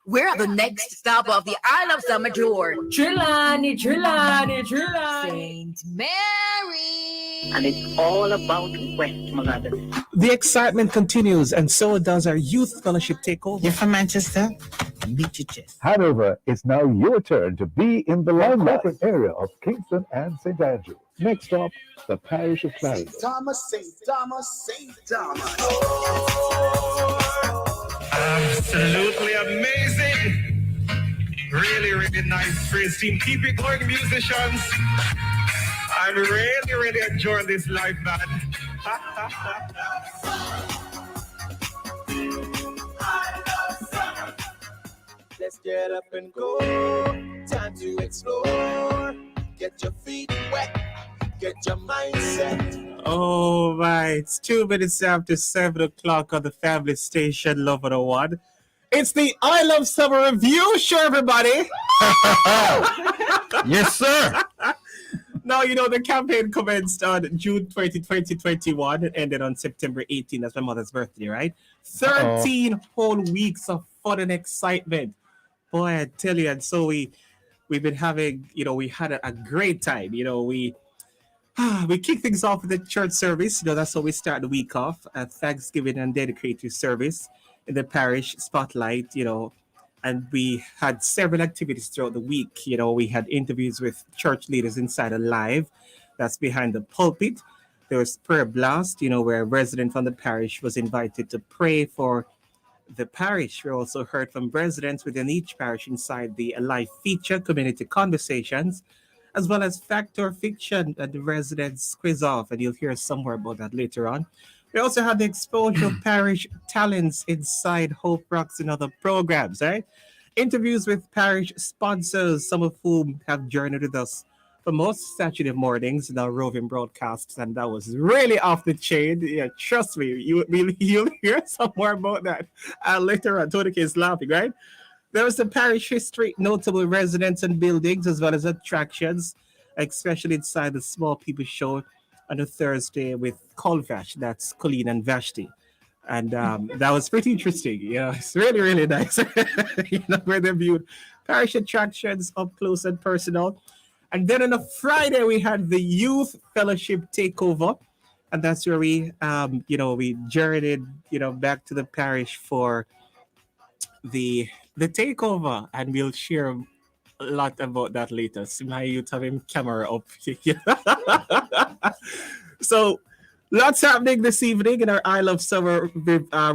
We're at the next stop of the I Love Summer tour. Trelawney. Saint Mary. And it's all about Westmoreland. The excitement continues, and so does our Youth Fellowship Takeover. You're from Manchester? Beat your chest. Hanover, it's now your turn to be in the corporate area of Kingston and St. Andrew. Next stop, the parish of Clarendon. St. Thomas. Absolutely amazing. Really nice praise team. Keep it going, musicians. I'm really enjoying this live band. Let's get up and go. Time to explore. Get your feet wet. Get your mind set. Oh my, it's 2 minutes after 7 o'clock on the family station, Love 101. It's the I Love Summer Review show, everybody. Yes, sir. Now, the campaign commenced on June 20, 2021 and ended on September 18. That's my mother's birthday, right? 13 whole weeks of fun and excitement. Boy, I tell you, and so we've been having, we had a great time. We kick things off with the church service. That's how we start the week off. Thanksgiving and dedicated service in the parish spotlight, and we had several activities throughout the week. We had interviews with church leaders inside a live that's behind the pulpit. There was prayer blast, where a resident from the parish was invited to pray for the parish. We also heard from residents within each parish inside the live feature, community conversations, as well as fact or fiction that the residents quiz off, and you'll hear some more about that later on. We also had the exposure of parish talents inside Hope Rocks and other programs, right? Interviews with parish sponsors, some of whom have journeyed with us for most Saturday mornings in our roving broadcasts, and that was really off the chain. Yeah, trust me, you'll hear some more about that later on. Tony K is laughing, right? There was the parish history, notable residents and buildings, as well as attractions, especially inside the Small People Show on a Thursday with Colvash, that's Colleen and Vashti. And that was pretty interesting. It's really nice. Where they viewed parish attractions up close and personal. And then on a Friday, we had the Youth Fellowship Takeover. And that's where we journeyed, back to the parish for the takeover, and we'll share a lot about that later. See my youth having camera up. So lots happening this evening in our I Love Summer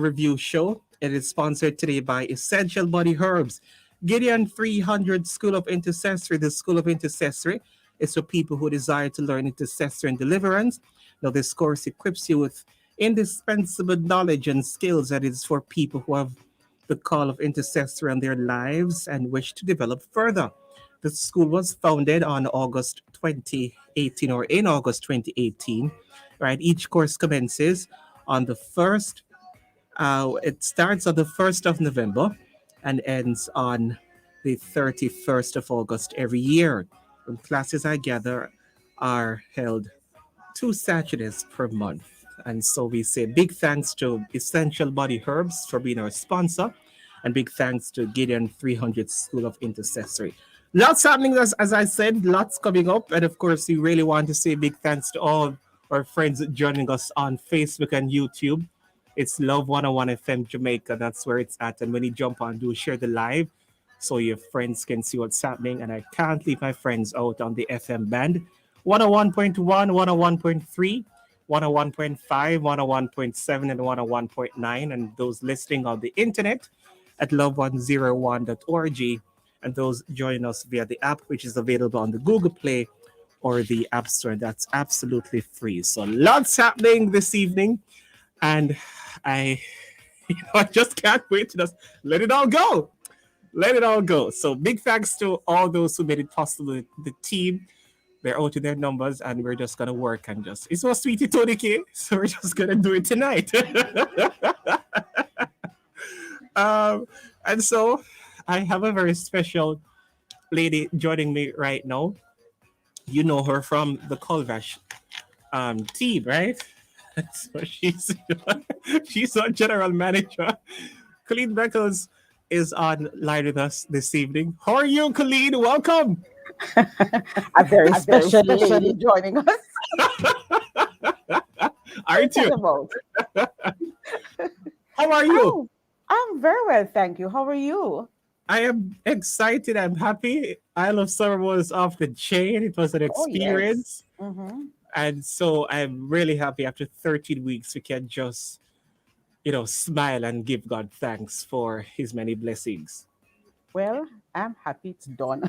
review show. It is sponsored today by Essential Body Herbs. Gideon 300 School of Intercessory. The School of Intercessory is for people who desire to learn intercessory and deliverance. Now, this course equips you with indispensable knowledge and skills that is for people who have the call of intercessor in their lives and wish to develop further. The school was founded on August 2018 or in August 2018, right? Each course commences on the 1st. It starts on the 1st of November and ends on the 31st of August every year. And classes, I gather, are held 2 Saturdays per month. And so we say big thanks to Essential Body Herbs for being our sponsor, and big thanks to Gideon 300 School of Intercessory. Lots happening, as I said, lots coming up. And of course, we really want to say big thanks to all our friends joining us on Facebook and YouTube. It's Love 101 FM Jamaica. That's where it's at. And when you jump on, do share the live so your friends can see what's happening. And I can't leave my friends out on the FM band. 101.1, 101.3. 101.5, 101.7, and 101.9, and those listening on the internet at love101.org, and those join us via the app, which is available on the Google Play or the App Store. That's absolutely free. So lots happening this evening, and I just can't wait to just let it all go. Let it all go. So big thanks to all those who made it possible, the team. They're out to their numbers, and we're just gonna work and just. It's so sweetie Tony K, so we're just gonna do it tonight. And so I have a very special lady joining me right now. You know her from the Colvash team, right? So she's our general manager. Colleen Beckles is online with us this evening. How are you, Colleen? Welcome. A very special lady joining us. Aren't you? About. How are you? Oh, I'm very well, thank you. How are you? I am excited. I'm happy. Isle of Summer was off the chain. It was an experience. Oh, yes. And so I'm really happy after 13 weeks we can just, smile and give God thanks for his many blessings. Well, I'm happy it's done.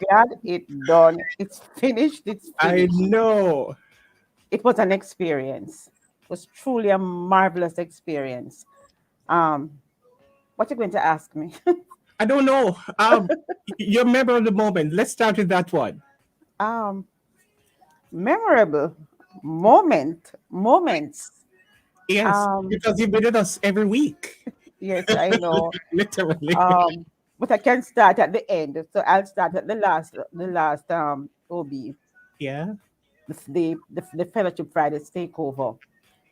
Glad it's done. It's finished. It's I finished. know. It was an experience. It was truly a marvelous experience. What are you going to ask me? I don't know. Your memorable moment. Let's start with that one. Memorable moments. Yes, because you've been with us every week. Yes, I know. Literally. But I can start at the end. So I'll start at the last OB. Yeah. The Fellowship Fridayz takeover.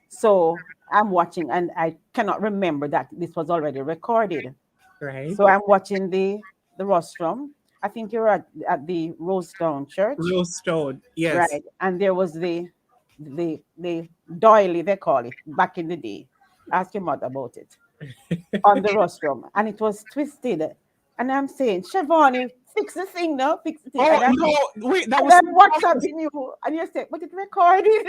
So I'm watching, and I cannot remember that this was already recorded. Right. So I'm watching the rostrum. I think you're at the Rosestone Church. Rosestone, yes. Right. And there was the doily, they call it, back in the day. Ask your mother about it. On the rostrum. And it was twisted. And I'm saying, Siobhan, fix the thing now, fix the thing. Oh, no, wait, that was... And what's happening you? And you say, but it recorded.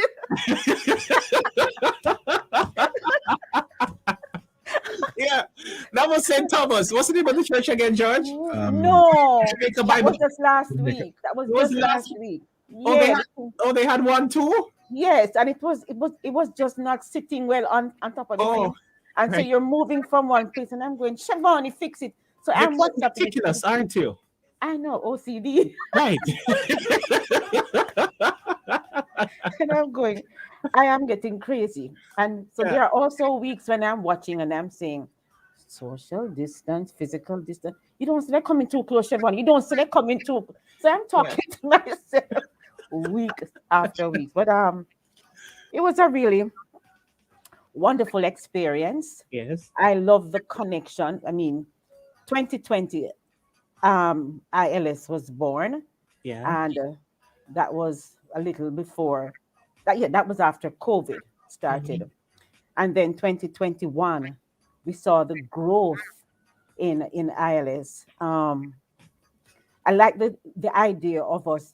Yeah, that was St. Thomas. What's the name of the church again, George? No, Jamaica that Bible. was just last week. That was just last week. Yes. They had one too? Yes, and it was just not sitting well on top of the thing. And right. So you're moving from one place, and I'm going, Siobhan, fix it. So I'm WhatsApping ridiculous, aren't you? I know, OCD. Right. And I'm going, I am getting crazy. And so there are also weeks when I'm watching and I'm saying, social distance, physical distance. You don't see that coming too close, Siobhan. You don't see that coming too. So I'm talking to myself week after week. But it was a really wonderful experience. Yes. I love the connection. I mean, 2020, ILS was born. Yeah. And that was a little before that. Yeah, that was after COVID started. Mm-hmm. And then 2021, we saw the growth in ILS. I like the idea of us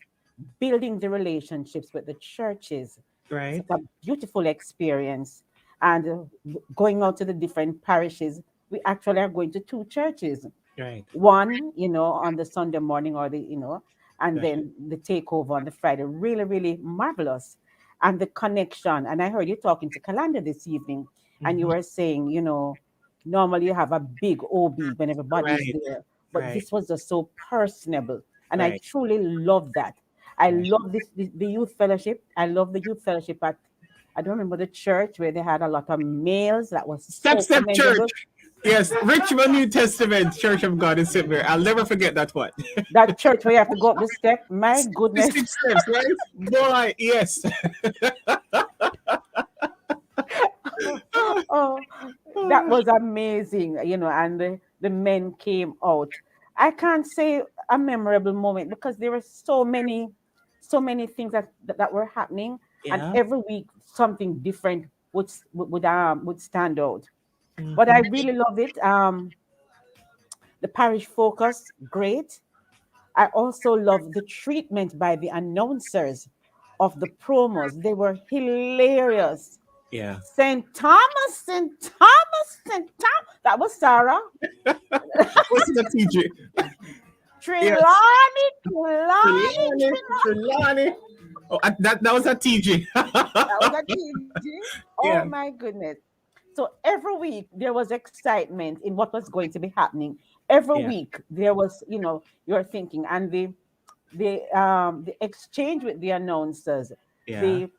building the relationships with the churches. Right. It's a beautiful experience. And going out to the different parishes, we actually are going to 2 churches. Right. One, on the Sunday morning or and then the takeover on the Friday. Really, really marvelous. And the connection. And I heard you talking to Kalanda this evening, and you were saying, normally you have a big OB when everybody's there. But this was just so personable. And I truly love that. I love the youth fellowship. I love the youth fellowship at, I don't remember the church where they had a lot of males. That was Step Church. Yes, Richmond New Testament Church of God in St. Mary. I'll never forget that one. That church where you have to go up the step. My goodness. 6 steps, right? Boy, yes. Oh, that was amazing, and the men came out. I can't say a memorable moment because there were so many things that were happening, and every week something different would stand out. Mm-hmm. But I really love it. The parish focus, great. I also love the treatment by the announcers of the promos. They were hilarious. Yeah. St. Thomas. That was Sarah. What's the TJ? Trelawney. Oh, that was a TJ. That was a TJ. Oh my goodness. So every week there was excitement in what was going to be happening. Every week there was, you're thinking, and the exchange with the announcers, the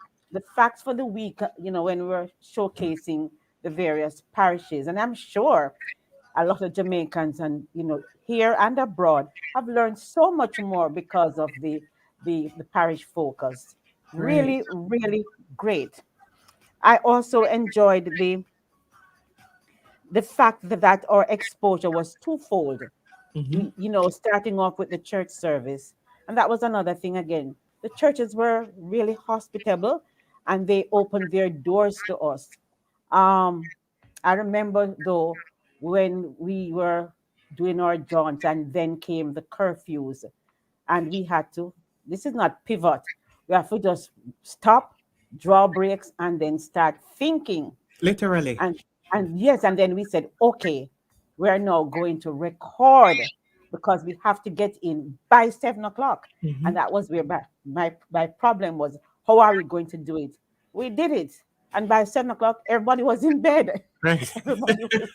facts for the week, when we were showcasing the various parishes. And I'm sure a lot of Jamaicans and, here and abroad have learned so much more because of the parish focus. Really, really great. I also enjoyed the fact that our exposure was twofold. Mhm. Starting off with the church service. And that was another thing again. The churches were really hospitable and they opened their doors to us. Um, I remember though when we were doing our jaunts and then came the curfews and we had to, this is not pivot, we have to just stop, draw breaks, and then start thinking. Literally. And yes, and then we said, okay, we are now going to record because we have to get in by 7 o'clock. And Mhm. that was where my problem was. How are we going to do it? We did it. And by 7 o'clock, everybody was in bed. Right. Everybody was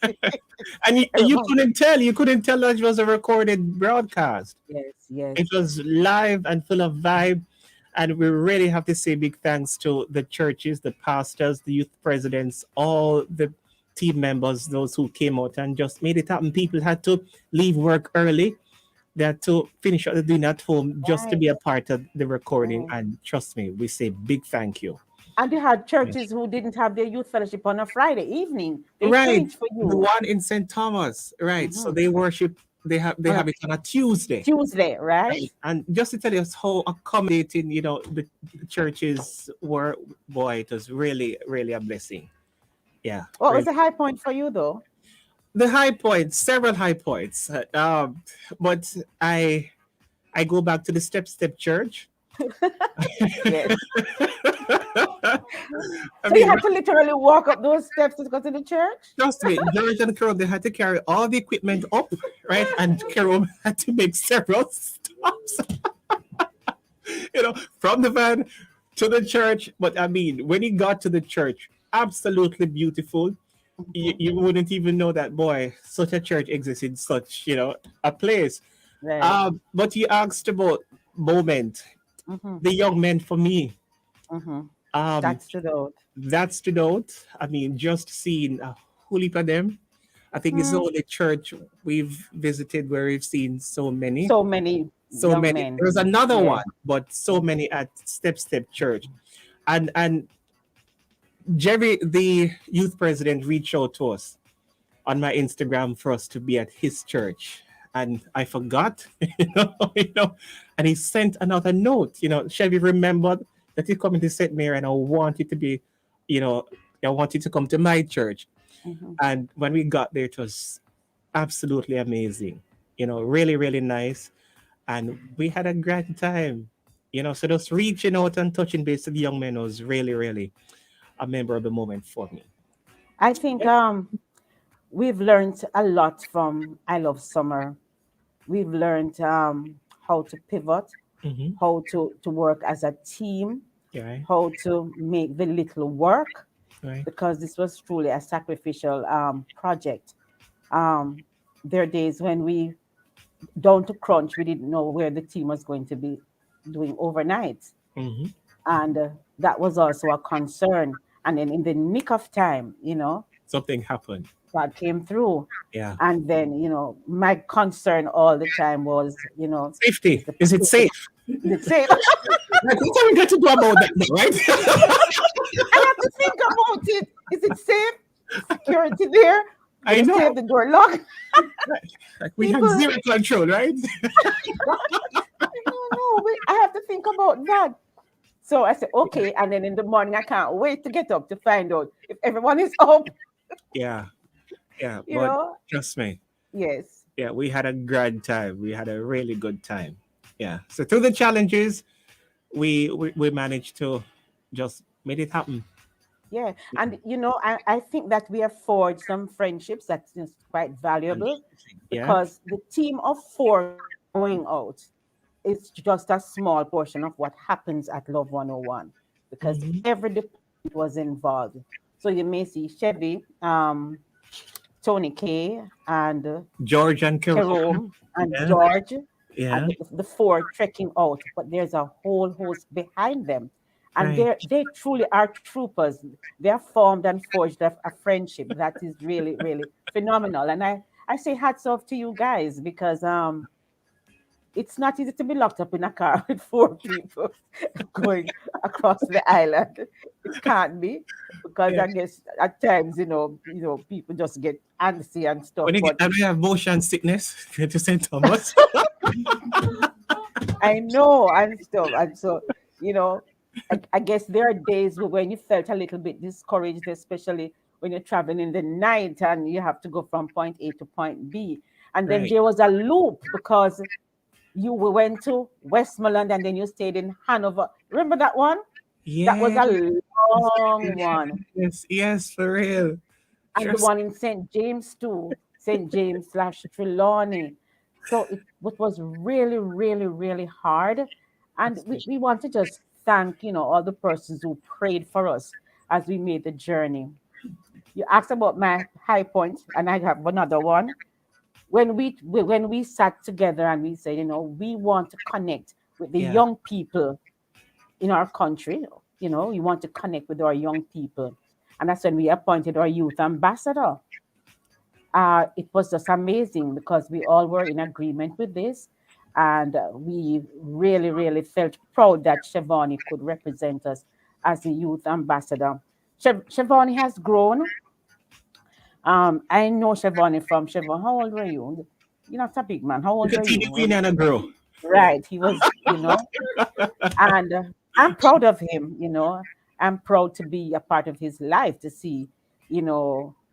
And you everybody. couldn't tell that it was a recorded broadcast. Yes, yes. It was live and full of vibe. And we really have to say big thanks to the churches, the pastors, the youth presidents, all the team members, those who came out and just made it happen. People had to leave work early. They had to finish what they're doing at home just to Right, be a part of the recording. right. And trust me, we say big thank you. And they had Yes. churches who didn't have their youth fellowship on a Friday evening. They Right. preach for The you. one in St. Thomas. Right. So Mhm. they worship, they On a have it on a Tuesday. Tuesday, right? Right. And just to tell you how accommodating, the churches were, boy, it was really, really a blessing. Yeah. What was Really. the high point for you, though? The high points, several high points. But I go back to the step church. Yes. I So you mean, had to literally walk up those steps to go to the church? trust me, George and Carol, they had to carry all the equipment up, right? And Carol had to make several stops, from the van to the church. But I mean, when he got to the church, absolutely beautiful. You wouldn't even know that, boy, such a church exists in such, a place. Right. But you asked about moment, Mm-hmm. the young men for me. Mm-hmm. Um, That stood out. that stood out. I mean, just seeing a whole heap of them. I think it's the Mm. only church we've visited where we've seen so many. So many So young many. men. There's another Yeah. one, but so many at Step Church. And Jerry, the youth president, reached out to us on my Instagram for us to be at his church. And I forgot, and he sent another note. Chevy remembered that he coming to St. Mary and I want you to be, you know, I want you to come to my church. Mhm. And when we got there, it was absolutely amazing. Really, really nice. And we had a great time. So just reaching out and touching base with the young men was really, really a memorable moment for me. I think we've learned a lot from I Love Summer. We've learned how to pivot, Mm-hmm. how to work as a team, Yeah, right. how to make the little work, Right. because this was truly a sacrificial project. Um, there are days when we down to crunch, we didn't know where the team was going to be doing overnight, Mm-hmm. and that was also a concern. And then in the nick of time, Something happened. God came through. Yeah. And then, my concern all the time was, Safety. is the Is it safe? the same. Like, what are we going to do about that now, right? I have to think about it. Is it safe? Security there? I Is it know. safe? The door locked? Like we have People- zero control, right? No, I have to think about that. So I said, okay. And then in the morning, I can't wait to get up to find out if everyone is up, Yeah. Yeah. you But know? trust me. Yes. Yeah, we had a grand time. We had a really good time. Yeah. So through the challenges, we managed to just made it happen. Yeah. And, I think that we have forged some friendships that's just quite valuable, Yeah. because the team of four going out is just a small portion of what happens at Love 101, because Mhm. every department was involved. So you may see Chevy, Tony K, and George and Carol. Jerome and Yeah. George, Yeah. and the four trekking out, but there's a whole host behind them. And Right. they truly are troopers. They are formed and forged a friendship that is really, really phenomenal. And I say hats off to you guys, because it's not easy to be locked up in a car with four people going across the island. It can't be, because I guess at times, people just get antsy and stuff. When you But have motion sickness, go to St. Thomas. I know and stuff. And so, I guess there are days when you felt a little bit discouraged, especially when you're traveling in the night and you have to go from point A to point B. And then Right. there was a loop because we went to Westmoreland and then you stayed in Hanover. Remember that one? That was Yeah. a long one. Yes, for real. And the Just one in St. James too, St. James / Trelawney. So it was really, really, really hard. And we want to just thank, all the persons who prayed for us as we made the journey. You asked about my high point, and I have another one. When we sat together and we said, we want to connect with the Yeah. young people in our country, we want to connect with our young people. And that's when we appointed our youth ambassador. It was just amazing because we all were in agreement with this. And we really, really felt proud that Shivani could represent us as the youth ambassador. Shivani has grown. I know Shivani from Shivani. How old were you? You're not a big man. How old the were teeny you? queen and a girl. Right. He was, and I'm proud of him, I'm proud to be a part of his life to see,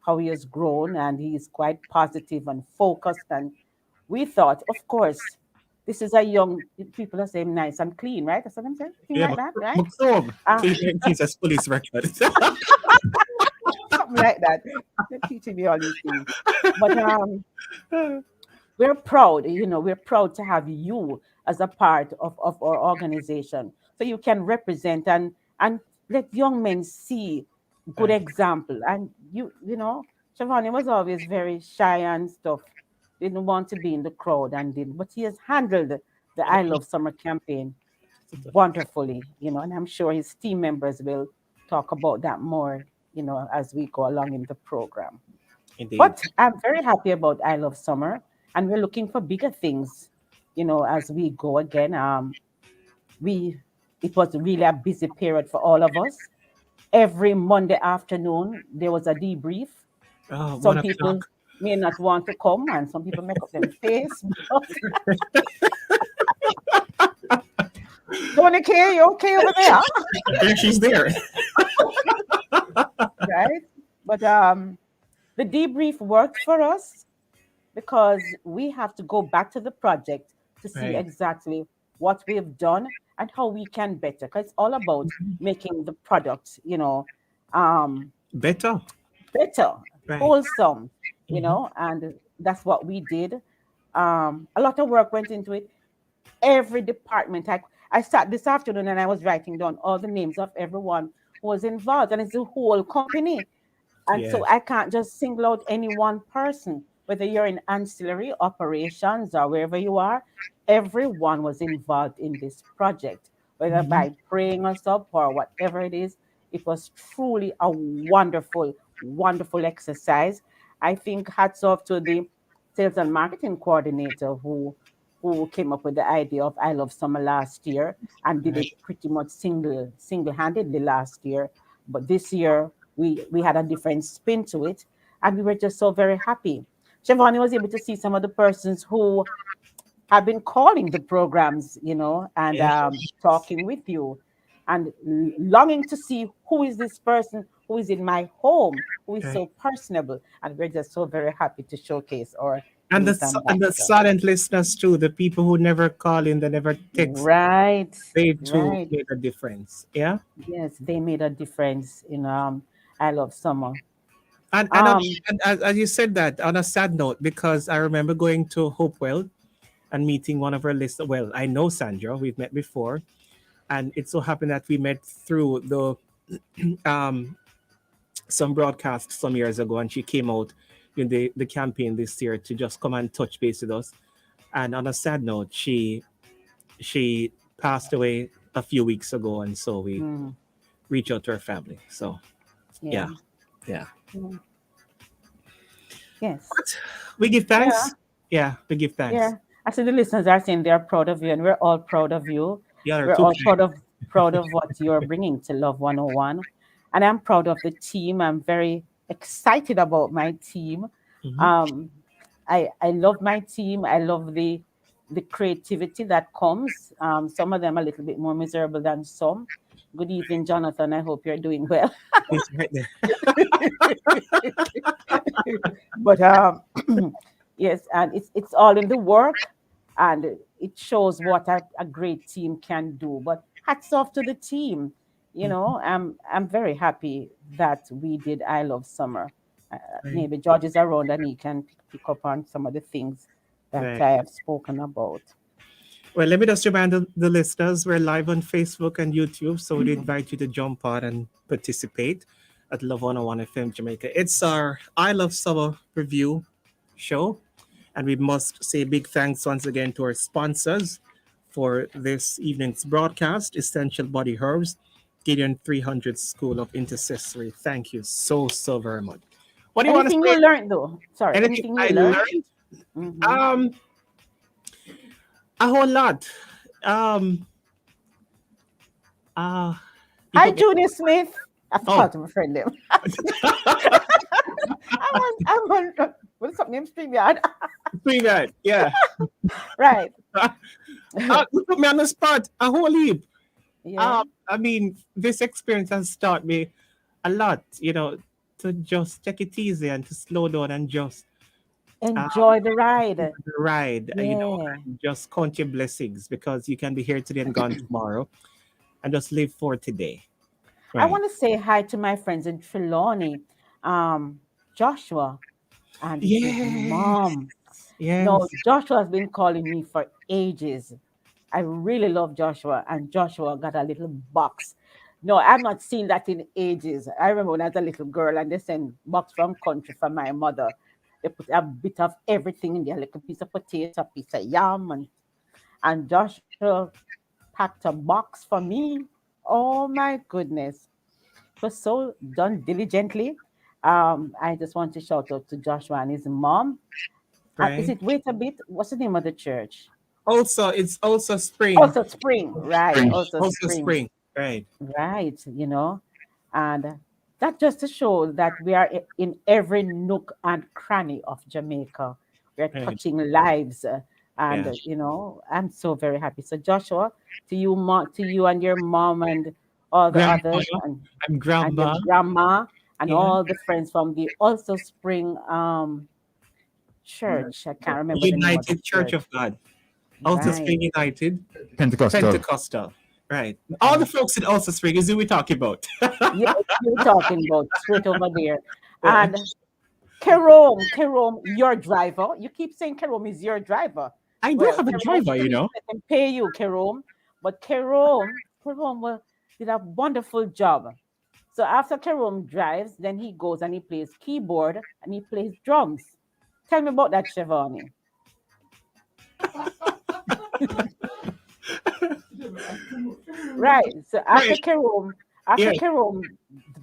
how he has grown and he's quite positive and focused. And we thought, of course, this is a young, people are saying nice and clean, right? That's what I'm saying? Thing Yeah, like that, right? McSorb. Uh, He's a police record. Something like that. They're teaching me all these things. But we're proud, we're proud to have you as a part of our organization. So you can represent and let young men see good Right. example. And Shivani was always very shy and stuff, didn't want to be in the crowd but he has handled the I Love Summer campaign wonderfully, and I'm sure his team members will talk about that more, as we go along in the program. Indeed. But I'm very happy about I Love Summer, and we're looking for bigger things, as we go again. It was really a busy period for all of us. Every Monday afternoon, there was a debrief. Oh, Some 1 people o'clock. may not want to come, and some people make up their face. Tony K, you okay over there? There she's there. Right? But the debrief worked for us because we have to go back to the project to see Right. exactly what we've done and how we can better. Because it's all about making the product, Better. better, Right. wholesome, Mhm. and that's what we did. A lot of work went into it. Every department. I sat this afternoon and I was writing down all the names of everyone who was involved, and it's the whole company. And so Yes. I can't just single out any one person, whether you're in ancillary operations or wherever you are, everyone was involved in this project, whether by praying us up or whatever it is. It was truly a wonderful, wonderful exercise. I think hats off to the sales and marketing coordinator who came up with the idea of I Love Summer last year and did it pretty much single-handedly last year. But this year we had a different spin to it, and we were just so very happy. Shivani was able to see some of the persons who have been calling the programs, and Yeah. talking with you, and longing to see who is this person who is in my home, who is Right. so personable, and we're just so very happy to showcase our And youth the ambassador. silent listeners too, the people who never call in, they never text, Right, they too right. made a difference. Yeah. Yes, they made a difference in I Love Summer. And as you said that, on a sad note, because I remember going to Hopewell and meeting one of our listeners. Well, I know Sandra, we've met before, and it so happened that we met through the um some broadcast some years ago, and she came out in the campaign this year to just come and touch base with us. And on a sad note, she passed away a few weeks ago, and so we Mm, reached out to her family. So yeah. yeah, Mm, yes. we give Yeah. thanks. Yeah, we give thanks. Yeah. I see the listeners are saying they're proud of you, and we're all proud of you. Yeah, We're too. all proud of what you're bringing to Love 101. and I'm proud of the team. I'm very excited about my team. I love my team. I love the creativity that comes. Some of them a little bit more miserable than some. Good evening, Jonathan. I hope you're doing well. He's right there. But yes, and it's all in the work, and it shows what a great team can do. But hats off to the team. I'm very happy that we did I Love Summer. Right. Maybe George is around and he can pick up on some of the things that Right. I have spoken about. Well, let me just remind the listeners we're live on Facebook and YouTube, so we invite you to jump on and participate at Love 101 FM Jamaica. It's our I Love Summer review show, and we must say big thanks once again to our sponsors for this evening's broadcast: Essential Body Herbs, Gideon 300 School of Intercessory. Thank you so very much. What do you want to Anything say? you learned though? Sorry, Anything anything I you learned? learned? A whole lot. Um, uh, you Hi, put me- Junior Smith. I forgot to friend them. I'm on what's up name StreamYard? Pretty good. Yeah. Right. You put me on the spot. A whole heap. Yeah. I mean, this experience has taught me a lot, to just take it easy and to slow down and just Enjoy the ride. ride, Yeah. and just count your blessings, because you can be here today and gone tomorrow, and just live for today. I want to say hi to my friends in Trelawney, Joshua and his Yes. mom. Yes. No, Joshua has been calling me for ages. I really love Joshua, and Joshua got a little box. No, I've not seen that in ages. I remember when I was a little girl and they sent box from country for my mother. They put a bit of everything in there, like a piece of potato, a piece of yam, and Joshua packed a box for me. Oh my goodness. It was so done diligently. I just want to shout out to Joshua and his mom. Is Right. it Wait a Bit? What's the name of the church? Also, it's also spring. Also Spring, right? Spring. Also Also Spring, spring. Right. right? And that just to show that we are in every nook and cranny of Jamaica. We are Right. touching lives, and Yeah. I'm so very happy. So Joshua, to you and your mom and all the Grandma others, and and grandma. your grandma and Yeah. all the friends from the Also Spring church. I can't remember the name of the United Church church. of God. Also Right. Spring United. Pentecostal. Pentecostal. Right. All the folks in Also Spring is who we talking about. Yes, you're talking about straight over there. Yeah. And Kerome, your driver. You keep saying Kerome is your driver. I do Well, have a Kerome, driver, let them pay you, Kerome. But Kerome did a wonderful job. So after Kerome drives, then he goes and he plays keyboard and he plays drums. Tell me about that, Shivani. Right. So after Right. Yeah. Kerome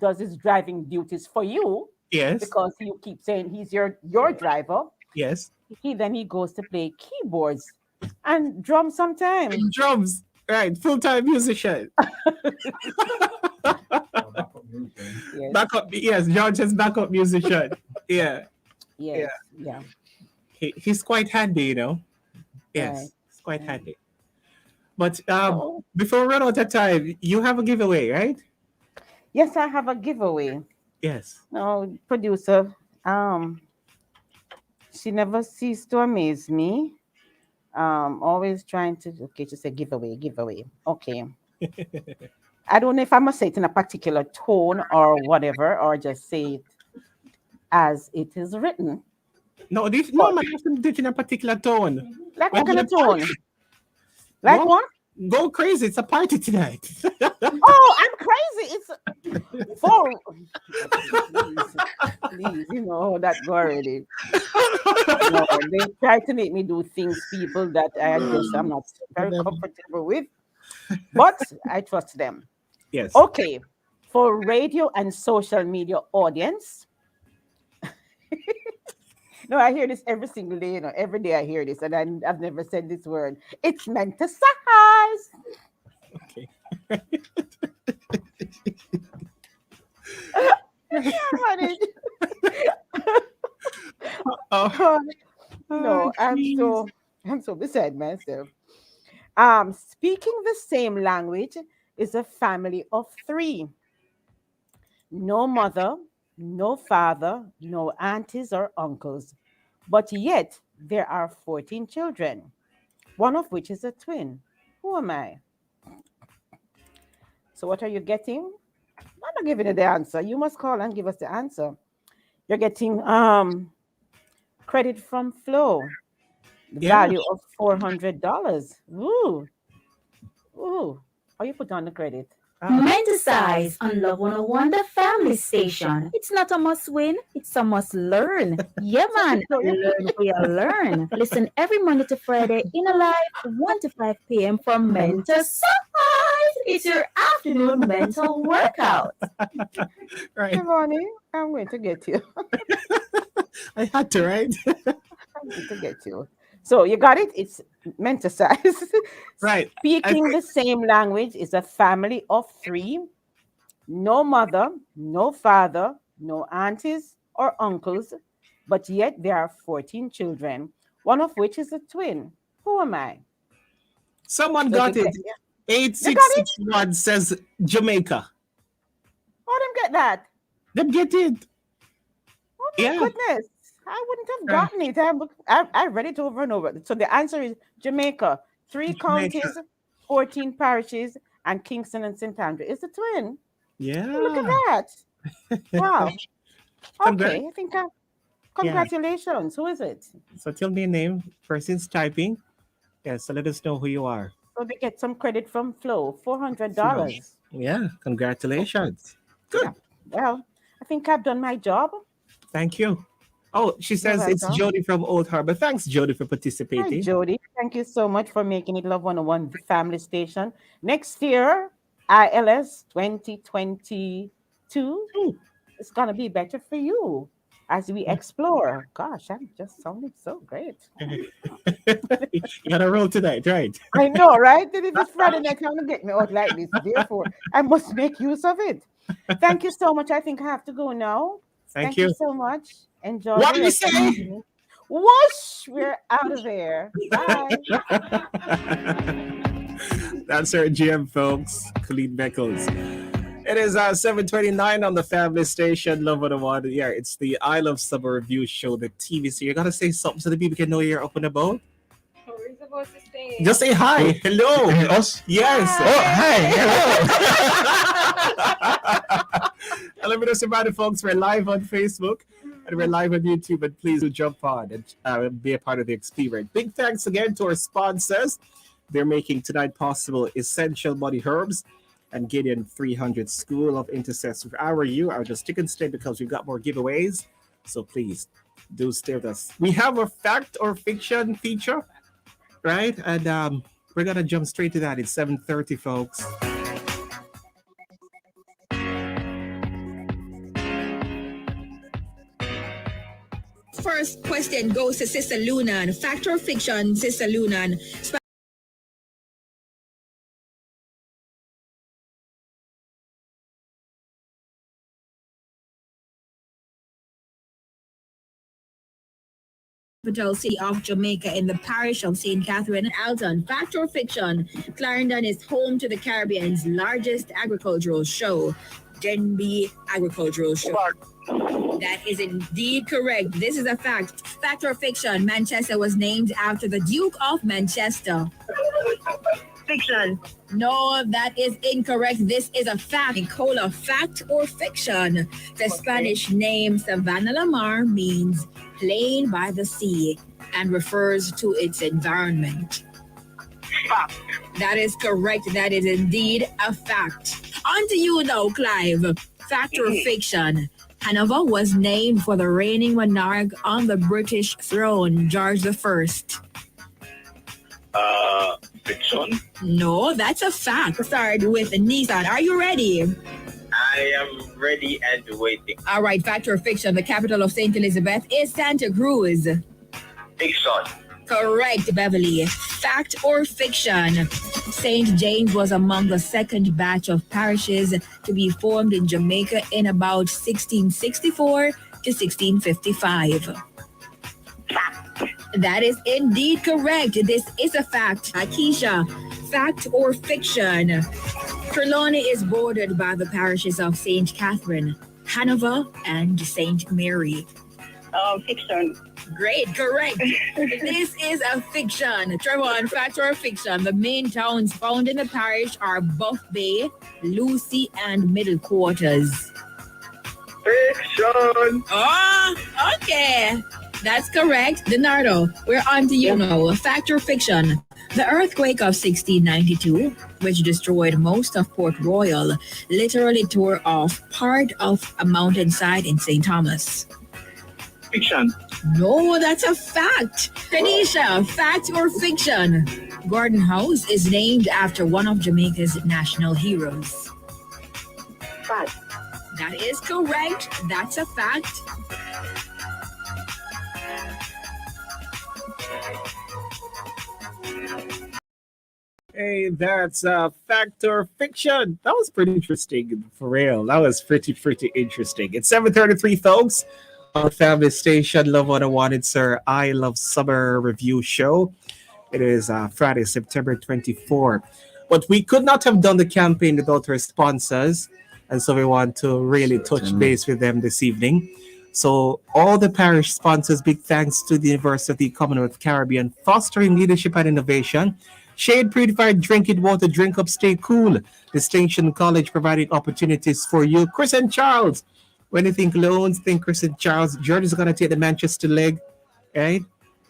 does his driving duties for you, Yes. because you keep saying he's your driver, Yes. he goes to play keyboards and drums sometimes. And drums. Right. Full-time musician. Yes. Backup. Yes. George is backup musician. Yeah. Yes. Yeah. He's quite handy, Yes. Right. It's quite handy. But Oh, before we run out of time, you have a giveaway, right? yes, I have a giveaway. Yes. No, producer. She never ceased to amaze me. Always trying to to say giveaway. Okay. I don't know if I must say it in a particular tone or whatever, or just say it as it is written. No, this no man have to do it in a particular tone. Like We're what kind of gonna tone? Like No. what? Go crazy. It's a party tonight. Oh, I'm crazy. It's for please, you know that go already. No, they try to make me do things, people that I'm not very comfortable with, but I trust them. Yes. Okay, for radio and social media audience. No, I hear this every single day. Every day I hear this, and I've never said this word. It's meant to size. Okay. Oh, No, jeez. I'm so beside myself. Speaking the same language is a family of three. No mother, no father, no aunties or uncles. But yet there are 14 children, one of which is a twin. Who am I? So what are you getting? I'm not giving you the answer. You must call and give us the answer. You're getting credit from Flo, the Yeah. value of $400. Ooh, ooh. How you put on the credit? Menticize on Love 101, the family station. It's not a must win, it's a must learn. Yeah, man. Learn we learn. Listen every Monday to Friday in a live 1 to 5 p.m. for Menticize. It's your afternoon mental workout. Right. Giovanni, I'm going to get you. I had to, right? I'm going to get you. So you got it? It's menticize. Right. Speaking the same language is a family of three. No mother, no father, no aunties or uncles, but yet there are 14 children, one of which is a twin. Who am I? Someone Does got it. yeah. You got it? 8661 says Jamaica. Oh, them get that. Them get it. Oh my Yeah. goodness. I wouldn't have gotten it. I read it over and over. So the answer is Jamaica. 3 Jamaica. counties, 14 parishes, and Kingston and St. Andrew. It's a twin. Yeah. Look at that. Wow. Congra- Okay. I think congratulations. Who is it? So tell me a name. Person's typing. Yeah, so let us know who you are. So they get some credit from Flo. $400. Yeah, congratulations. Good. Yeah. Well, I think I've done my job. Thank you. Oh, she says it's welcome. Jody from Old Harbor. Thanks, Jody, for Hi, participating. Jody. Thank you so much for making it Love 101, the family station. Next year, ILS 2022 is going to be better for you as we explore. Gosh, I'm just sounding so great. You got a roll tonight, right? I know, right? If it's Friday night, trying to get me out like this. Therefore, I must make use of it. Thank you so much. I think I have to go now. Thank you you. so much. Enjoy. What the do you rest of the say? evening. Whoosh! We're out of there. Bye. That's our GM, folks. Colleen Beckles. It is 7:29 on the family station, Love 101. Yeah, it's the I Love Summer Review Show, the TV. So you gotta say something so the people can know you're up and about. What are we supposed to say? Just say hi. Hello. Us? Yes. Hello. And let me just remind you, folks, we're live on Facebook and we're live on YouTube. And please do jump on and be a part of the experience. Big thanks again to our sponsors. They're making tonight possible Essential Body Herbs and Gideon 300 School of Intercessors. How are you? I'll just stick and stay because we've got more giveaways. So please do stay with us. We have a fact or fiction feature, right? And we're going to jump straight to that. It's 7:30, folks. First question goes to Sister Lunan. Fact or fiction, Sister Lunan? Capital city of Jamaica in the parish of St. Catherine and Alton. Fact or fiction? Clarendon is home to the Caribbean's largest agricultural show, Denby Agricultural Show. That is indeed correct. This is a fact. Fact or fiction? Manchester was named after the Duke of Manchester. Fiction. No, that is incorrect. This is a fact. Nicola, fact or fiction? The Spanish name Savannah La Mar means plain by the sea and refers to its environment. Fact. That is correct. That is indeed a fact. On to you now, Clive. Fact or fiction? Hanover was named for the reigning monarch on the British throne, George I. Fiction? No, that's a fact. Start with Nissan. Are you ready? I am ready and waiting. All right, fact or fiction? The capital of St. Elizabeth is Santa Cruz. Fiction. Correct, Beverly. Fact or fiction? St. James was among the second batch of parishes to be formed in Jamaica in about 1664 to 1655. That is indeed correct. This is a fact. Keisha, fact or fiction? Trelawney is bordered by the parishes of St. Catherine, Hanover, and St. Mary. Fiction. Great, correct. This is a fiction. Trevon, fact or fiction? The main towns found in the parish are Buff Bay, Lucy, and Middle Quarters. Fiction. Oh, okay. That's correct. Leonardo, we're on to you now. Fact or fiction? The earthquake of 1692, which destroyed most of Port Royal, literally tore off part of a mountainside in St. Thomas. Fiction. No, that's a fact. Tanisha, fact or fiction? Gordon House is named after one of Jamaica's national heroes. Fact. That is correct. That's a fact. Hey, that's fact or fiction. That was pretty interesting, for real. That was pretty interesting. It's 7:33, folks. On the family station, Love 101. It's our I Love Summer review show. It is Friday, September 24. But we could not have done the campaign without our sponsors. And so we want to really touch base with them this evening. So all the parish sponsors, big thanks to the University of the Commonwealth Caribbean, fostering leadership and innovation. Shade Purified Drinking Water, drink up, stay cool. Distinction College providing opportunities for you. Chris and Charles, when you think loans, think Chris and Charles. George is going to take the Manchester leg, right?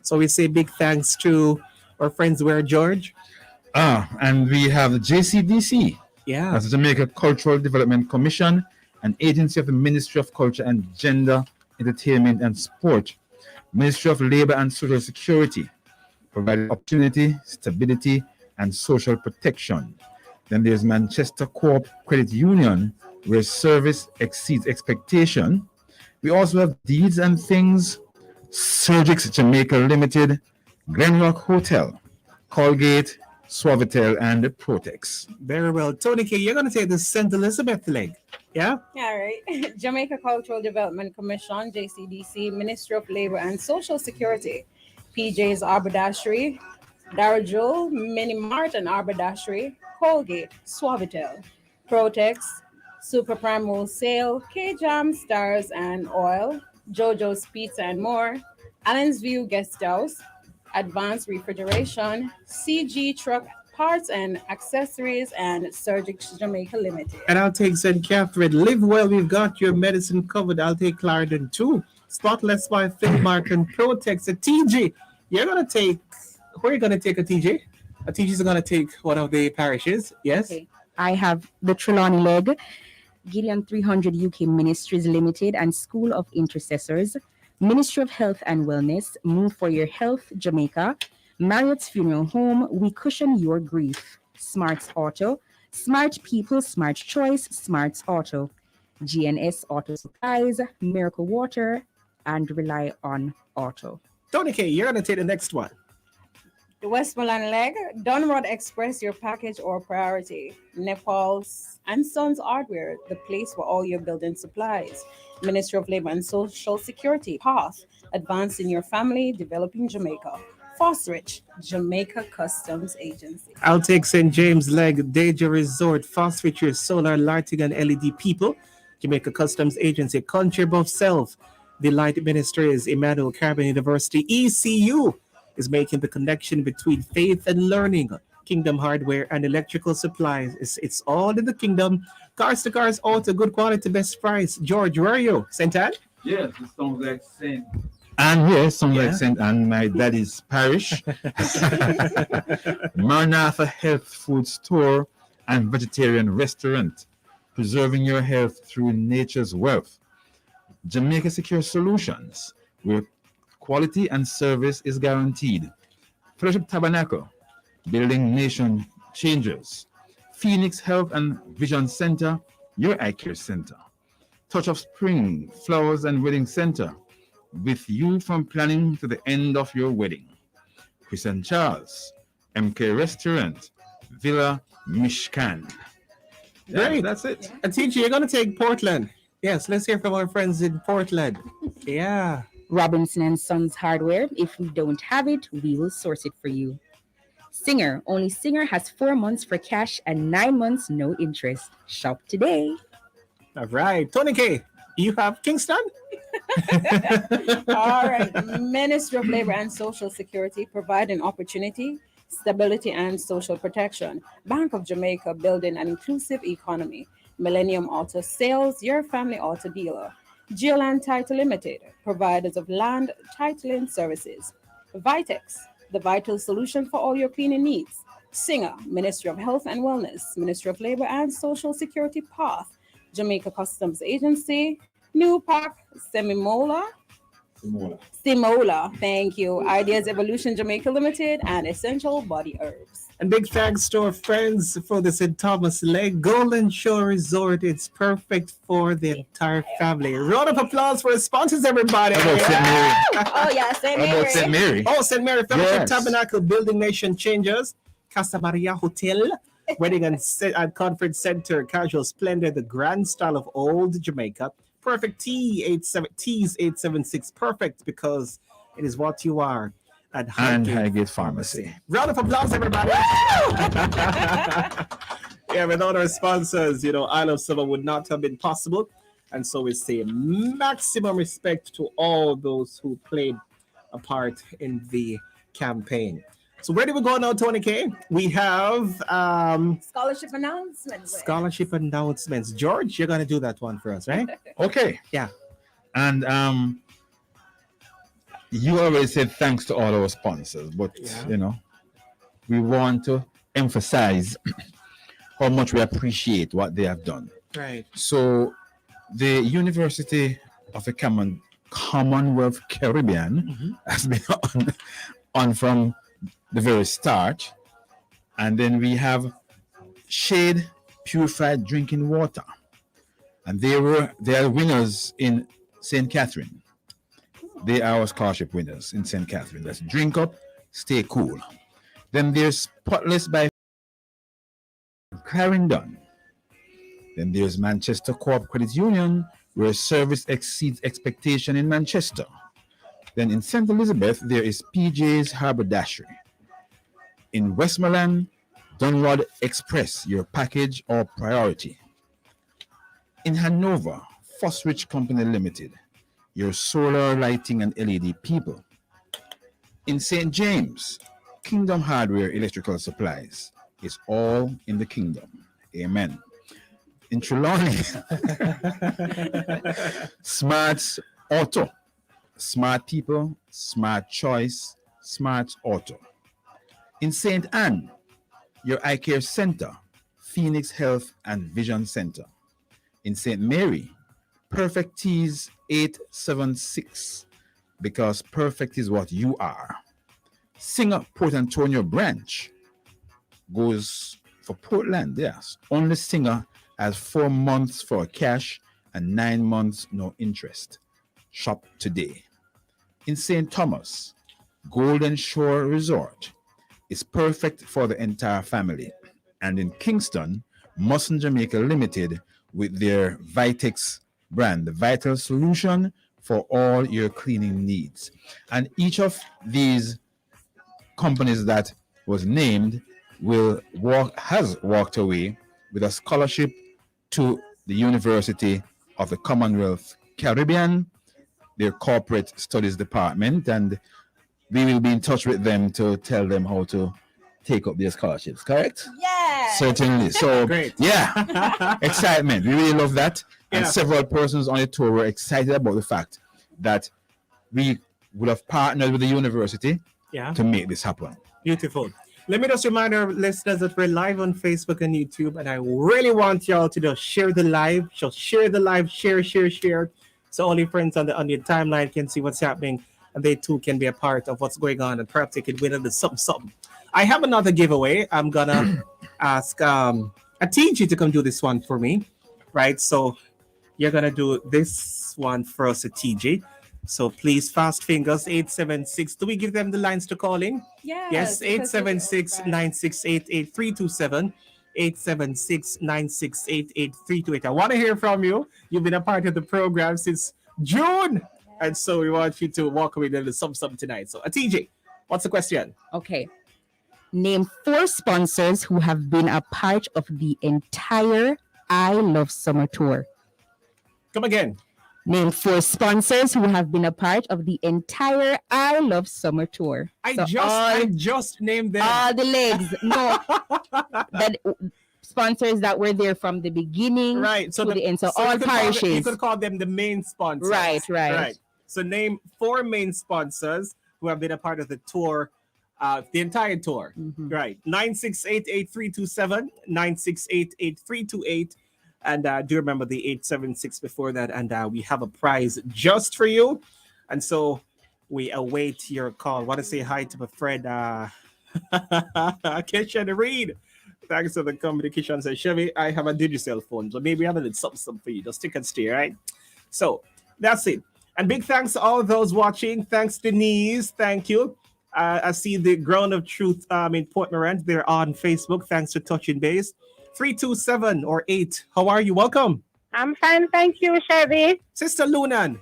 So we say big thanks to our friends where, George? And we have the JCDC. Yeah. That's the Jamaica Cultural Development Commission, an agency of the Ministry of Culture and Gender, Entertainment and Sport, Ministry of Labor and Social Security, providing opportunity, stability, and social protection. Then there's Manchester Co-op Credit Union, where service exceeds expectation. We also have Deeds and Things, Surgix Jamaica Limited, Glenrock Hotel, Colgate, Suavitel, and Protex. Very well. Tony K, you're going to take the St. Elizabeth leg. Yeah? All right. Jamaica Cultural Development Commission, JCDC, Ministry of Labor and Social Security, PJ's Arbadashery, Darajul, Mini Mart and Arbadashery, Colgate, Suavitel, Protex, Super Prime Wholesale, K-Jam, Stars and Oil, JoJo's Pizza and more, Allen's View Guest House, Advanced Refrigeration, CG Truck Parts and Accessories, and Surgix Jamaica Limited. And I'll take St. Catherine. Live well, we've got your medicine covered. I'll take Clarendon too. Spotless by Phil Martin, Protex, a TG. You're going to take, where are you going to take a TJ? A TJ is going to take one of the parishes, yes? Okay. I have the Trelawney leg, Gideon 300 UK Ministries Limited and School of Intercessors, Ministry of Health and Wellness, Move for Your Health, Jamaica, Marriott's Funeral Home, We Cushion Your Grief, Smarts Auto, Smart People, Smart Choice, Smarts Auto, GNS Auto Supplies, Miracle Water, and Rely on Auto. Tony K, you're going to take the next one. The Westmoreland leg, Dunrod Express, your package or priority. Nepal's and Sons Hardware, the place for all your building supplies. Ministry of Labor and Social Security, Path, advancing your family, developing Jamaica. Fosrich, Jamaica Customs Agency. I'll take St. James leg, Deja Resort, Fosrich, your solar lighting and LED people. Jamaica Customs Agency, Country Above Self. The Light Ministries, Emmanuel Caribbean University, ECU is making the connection between faith and learning. Kingdom Hardware and Electrical Supplies. It's all in the kingdom. Cars to Cars Auto, good quality, best price. George, where are you? St. Anne? Yes, it sounds like St. Anne, yes, sounds like St. Anne, my daddy's parish. Maranatha Health Food Store and Vegetarian Restaurant, preserving your health through nature's wealth. Jamaica Secure Solutions, where quality and service is guaranteed. Fellowship Tabernacle, building nation changers. Phoenix Health and Vision Center, your eye care center. Touch of Spring, Flowers and Wedding Center, with you from planning to the end of your wedding. Chris and Charles, MK Restaurant, Villa Mishkan. Great, that's it. Yeah. And TG, you're going to take Portland. Yes, let's hear from our friends in Portland. Yeah. Robinson and Sons Hardware. If we don't have it, we will source it for you. Singer. Only Singer has 4 months for cash and 9 months no interest. Shop today. All right. Tony K, you have Kingston? All right. Ministry of Labor and Social Security providing opportunity, stability, and social protection. Bank of Jamaica building an inclusive economy. Millennium Auto Sales, your family auto dealer. Geoland Title Limited, providers of land titling services. Vitex, the vital solution for all your cleaning needs. Singer, Ministry of Health and Wellness, Ministry of Labor and Social Security Path, Jamaica Customs Agency, New Park, Simola, thank you. Ideas Evolution Jamaica Limited and Essential Body Herbs. And big thanks to our friends for the St. Thomas Lake Golden Shore Resort. It's perfect for the entire family. Round of applause for our sponsors, everybody. How about St. Mary? Oh, yeah, St. How Mary. about St. Mary? Oh, St. Mary Fellowship Yes. Tabernacle Building Nation Changers, Casa Maria Hotel, Wedding and Conference Center, Casual Splendor, the grand style of old Jamaica. Perfect Teas 876, perfect because it is what you are. At Highgate Pharmacy. Round of applause, everybody. Yeah, without our sponsors, I Love Summer would not have been possible. And so we say maximum respect to all those who played a part in the campaign. So where do we go now, Tony K? We have Scholarship announcements. scholarship announcements. George, you're going to do that one for us, right? Okay. Yeah. And you already said thanks to all our sponsors, but we want to emphasize how much we appreciate what they have done. Right. So the University of the Commonwealth Caribbean has been on from the very start. And then we have Shade Purified Drinking Water. And they are winners in St. Catherine. They are our scholarship winners in St. Catherine. That's Drink Up, Stay Cool. Then there's Spotless by Clarendon. Then there's Manchester Co-op Credit Union, where service exceeds expectation in Manchester. Then in St. Elizabeth, there is PJ's Haberdashery. In Westmoreland, Dunrod Express, your package or priority. In Hanover, Fosrich Company Limited, your solar lighting and LED people. In St. James, Kingdom Hardware Electrical Supplies. It's all in the kingdom. Amen. In Trelawney, Smart Auto. Smart people, smart choice, smart auto. In St. Anne, your eye care center, Phoenix Health and Vision Center. In St. Mary, Perfect Teas 876, because perfect is what you are. Singer Port Antonio branch goes for Portland, yes. Only Singer has 4 months for cash and 9 months no interest. Shop today. In St. Thomas, Golden Shore Resort is perfect for the entire family. And in Kingston, Musson Jamaica Limited with their Vitex brand, the vital solution for all your cleaning needs. And each of these companies that was named has walked away with a scholarship to the University of the Commonwealth Caribbean, their corporate studies department, and we will be in touch with them to tell them how to take up their scholarships, correct? Yeah. Certainly. So, Great. Yeah, excitement. We really love that. And Yeah. several persons on the tour were excited about the fact that we would have partnered with the university Yeah. to make this happen. Beautiful. Let me just remind our listeners that we're live on Facebook and YouTube, and I really want y'all to just share the live. So share the live, share, so all your friends on your timeline can see what's happening, and they too can be a part of what's going on, and perhaps they could win a little something. I have another giveaway. I'm gonna ask a TG to come do this one for me, right? So you're gonna do this one for us, a TG. So please, fast fingers, 876. Do we give them the lines to call in? Yes, 876-968-8327. 876-968-8328. I want to hear from you. You've been a part of the program since June. And so we want you to walk away with a sum tonight. So, TJ, what's the question? Okay. Name 4 sponsors who have been a part of the entire I Love Summer tour. Come again. Name 4 sponsors who have been a part of the entire I Love Summer tour. I just named them. All the legs. No. That sponsors that were there from the beginning right. So to the end. So all parishes. You could call them the main sponsors. Right. So name 4 main sponsors who have been a part of the tour, the entire tour. Mm-hmm. Right. 968-8327, 968-8328. And do remember the 876 before that. And we have a prize just for you. And so we await your call. Want to say hi to my friend, Kesha Reed. Thanks for the communication. Says, Chevy, I have a digital phone. So maybe I have a little something for you. Just stick and stay, right? So that's it. And big thanks to all those watching. Thanks, Denise. Thank you. I see the Ground of Truth in Port Morant. They're on Facebook. Thanks for touching base. 327 or 8. How are you? Welcome. I'm fine, thank you, Chevy. Sister Lunan.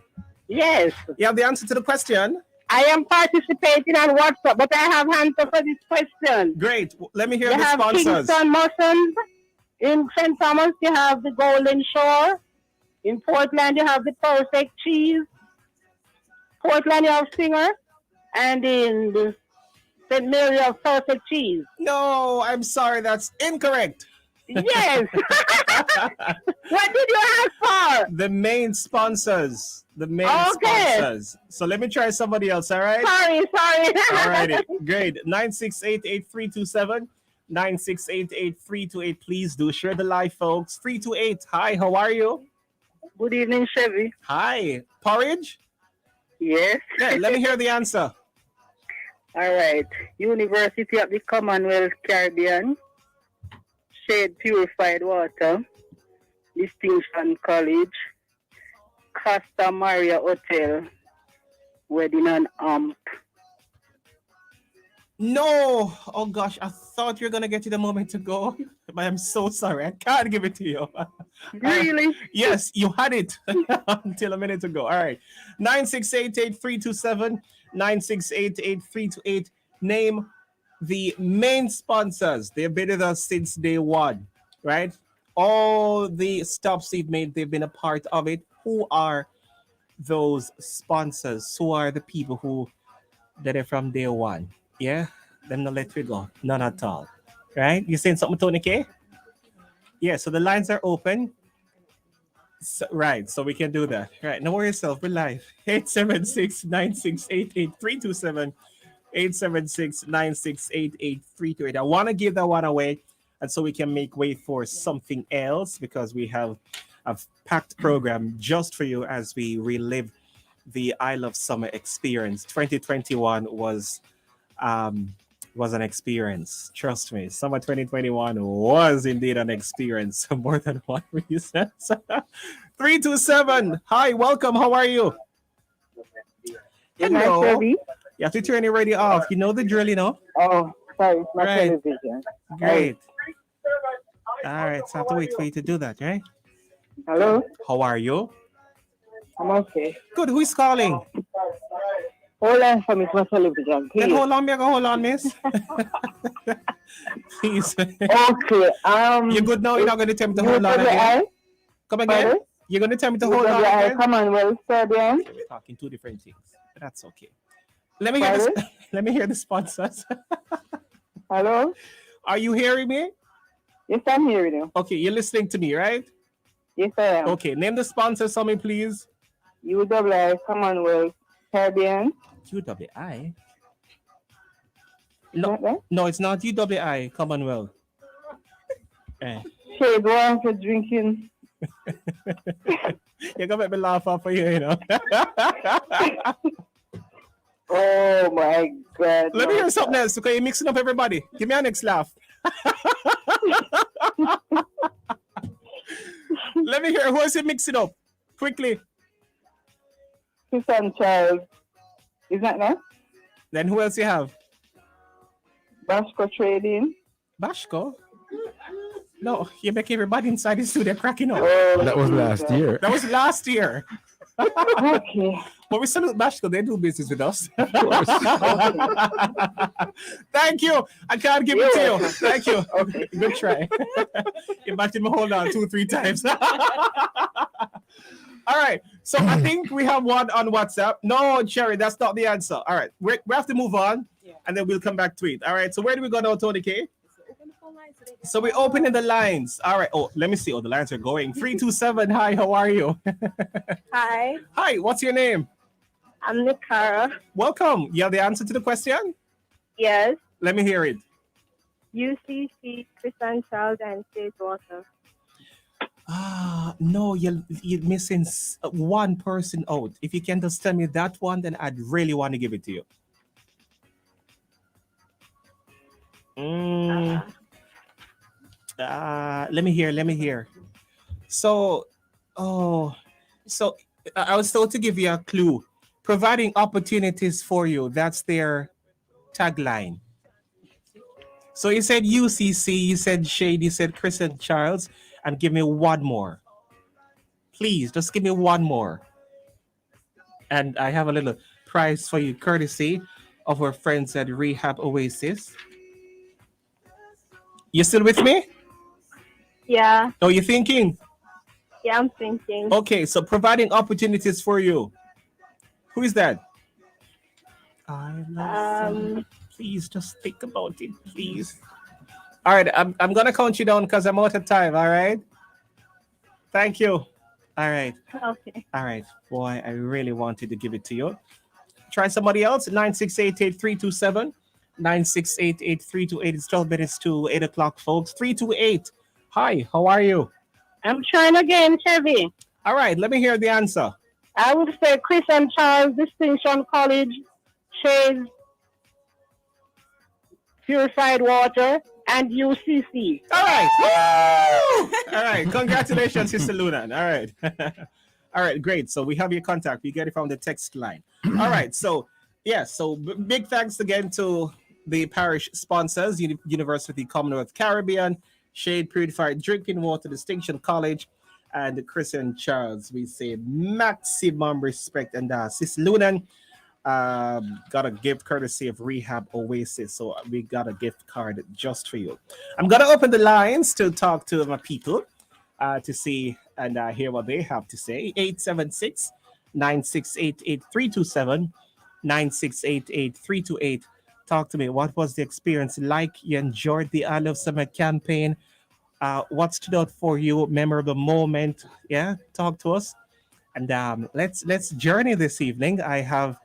Yes. You have the answer to the question? I am participating on WhatsApp, but I have answer for this question. Great. Let me hear you the have sponsors. Kingston Mussons. In St. Thomas, you have the Golden Shore. In Portland, you have the Perfect Cheese. Portland, you have Singer. And in the St. Mary, you have Perfect Cheese. No, I'm sorry. That's incorrect. Yes. What did you ask for? The main sponsors. The main sponsors. So let me try somebody else, all right? Sorry. All righty. Great. 968-8327. 968-8328. Please do share the live, folks. 328. Hi, how are you? Good evening, Chevy. Hi. Porridge? Yes. Yeah, let me hear the answer. All right. University of the Commonwealth Caribbean. Shade Purified Water, Distinction College, Costa Maria Hotel, Wedding and Amp. No! Oh gosh, I thought you were gonna get to the moment to go, but I'm so sorry. I can't give it to you. Really? Yes, you had it until a minute ago. All right. 968-8327, 968-8328. Name the main sponsors. They've been with us since day one, right? All the stops they've made, they've been a part of it. Who are those sponsors? Who are the people who did it from day one? Yeah, them not let we go. None at all. Right? You saying something, Tony K? Yeah, so the lines are open. So, right, so we can do that. Right, no worry yourself, we're live. 876-9688-327. 876-9688-328. I want to give that one away, and so we can make way for something else, because we have a packed program just for you as we relive the I Love Summer experience. 2021 was an experience. Trust me, summer 2021 was indeed an experience for more than one reason. 327. Hi, welcome. How are you? Hello. You have to turn your radio off. You know the drill, you know? Oh, sorry, it's my Right. television. Great. All right, so I have to wait for you to do that, right? Hello? How are you? I'm okay. Good. Who is calling? Hold on for me, it's my television. Then Please. hold on, miss. Please. Okay. You're good now? You're not going to tell me to hold on again? Come again? Pardon? You're going to tell me to hold on again? Come on, well, Serbian. We're talking two different things, but that's okay. Let me hear this. Let me hear the sponsors. Hello? Are you hearing me? Yes, I'm hearing you. Okay, you're listening to me, right? Yes, I am. Okay, name the sponsors for me, please. UWI, Commonwealth, Caribbean. UWI? No, it's not UWI, Commonwealth. Shade one for drinking. You're going to make me laugh off for you know. Oh my God. Let me hear something else, okay? You're mixing up everybody. Give me a next laugh. Let me hear. Who is it mixing up? Quickly. Christian Child. Is that that? Then who else you have? Bashko Trading. Bashko? No, you make everybody inside the studio cracking up. That was last year. That was last year. Okay. But we salute Bashko. They do business with us. Thank you. I can't give it to you. Thank you. Okay. Good try. Imagine me hold on 2-3 times. All right. So I think we have one on WhatsApp. No, Cherry, that's not the answer. All right. We have to move on, and then we'll come back to it. All right. So where do we go now, Tony K? So we're opening the lines. All right. Oh, let me see. Oh, the lines are going. 327. Hi, how are you? Hi, Hi, what's your name? I'm Nikara. Welcome. You have the answer to the question? Yes, Let me hear it. UCC, Christian Child and State Water. No, you're missing one person out. If you can just tell me that one, then I'd really want to give it to you. Let me hear. So, so I was told to give you a clue. Providing opportunities for you. That's their tagline. So you said UCC, you said Shade, you said Chris and Charles, and give me one more. Please, just give me one more. And I have a little prize for you, courtesy of our friends at Rehab Oasis. You still with me? Yeah, Oh, you thinking? yeah, I'm thinking. Okay, so providing opportunities for you. Who is that? I love Please just think about it, please. All right, I'm gonna count you down because I'm out of time. All right. Thank you. All right. Okay. All right. Boy, I really wanted to give it to you. Try somebody else. 9688327. 9688328. It's 12 minutes to 8 o'clock, folks. 328. Hi, how are you? I'm trying again, Chevy. All right, let me hear the answer. I would say Chris and Charles Distinction College, Shades, Purified Water, and UCC. All right. All right. Congratulations, Sister Luna. All right. All right, great. So we have your contact. We get it from the text line. All right. So, big thanks again to the parish sponsors, University Commonwealth Caribbean, Shade Purified Drinking Water Distinction College, and the Christian Charles. We say maximum respect. And Sis Lunan got a gift courtesy of Rehab Oasis. So we got a gift card just for you. I'm going to open the lines to talk to my people to see and hear what they have to say. 876 9688 327 9688 328. Talk to me. What was the experience like? You enjoyed the I Love Summer campaign. What stood out for you? Memorable moment? Yeah, talk to us. And let's journey this evening. I have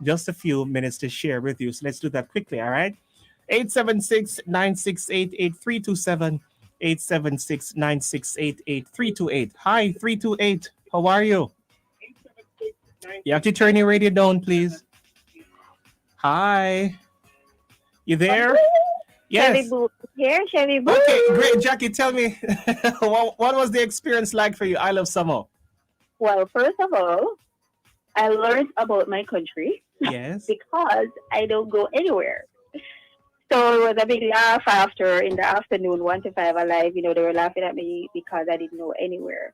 just a few minutes to share with you, so let's do that quickly. All right. 876 9688 327. 876 9688 328. Hi, 328. How are you? You have to turn your radio down, please. Hi. You there? Yes. Chevy Boo here, Chevy Boo. Okay, great. Jackie, tell me, what was the experience like for you? I Love Summer. Well, first of all, I learned about my country. Yes. Because I don't go anywhere. So it was a big laugh after in the afternoon, 1 to 5 alive. They were laughing at me because I didn't know anywhere.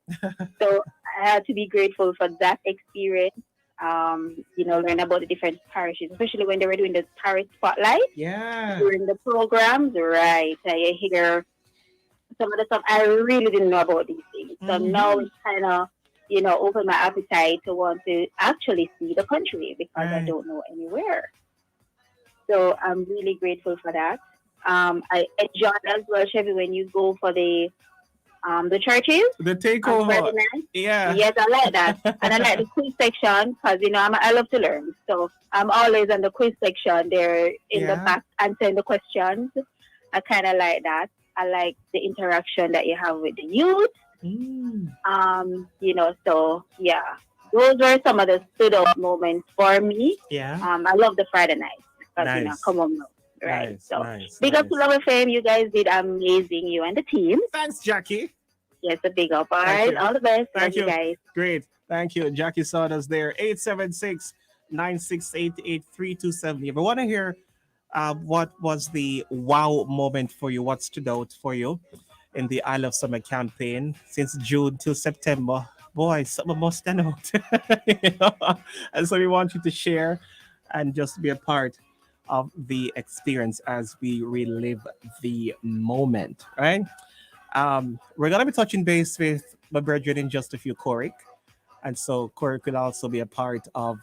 So I had to be grateful for that experience. Learn about the different parishes, especially when they were doing the parish spotlight. Yeah. During the programs, right? I hear some of the stuff I really didn't know about these things. So now it's kind of, opened my appetite to want to actually see the country because I don't know anywhere. So I'm really grateful for that. I enjoy as well, Chevy, when you go for the churches. The takeover. Yeah. Yes, I like that. And I like the quiz section because, I love to learn. So I'm always on the quiz section there in the back answering the questions. I kind of like that. I like the interaction that you have with the youth. So yeah, those were some of the stood out moments for me. Yeah. I love the Friday night because, Nice. come on now. Right. Nice, So nice, big up to Love FM. You guys did amazing, you and the team. Thanks, Jackie. Yes, a big up. All Thank right. you. All the best. Thank Love you you. guys. Great. Thank you. Jackie saw us there. 876 9688 327. If you want to hear what was the wow moment for you, what stood out for you in the I Love Summer campaign since June till September, boy, something must stand out. You know? And so we want you to share and just be a part of the experience as we relive the moment, right? We're gonna be touching base with my brethren in just a few, Corey. And so Corey could also be a part of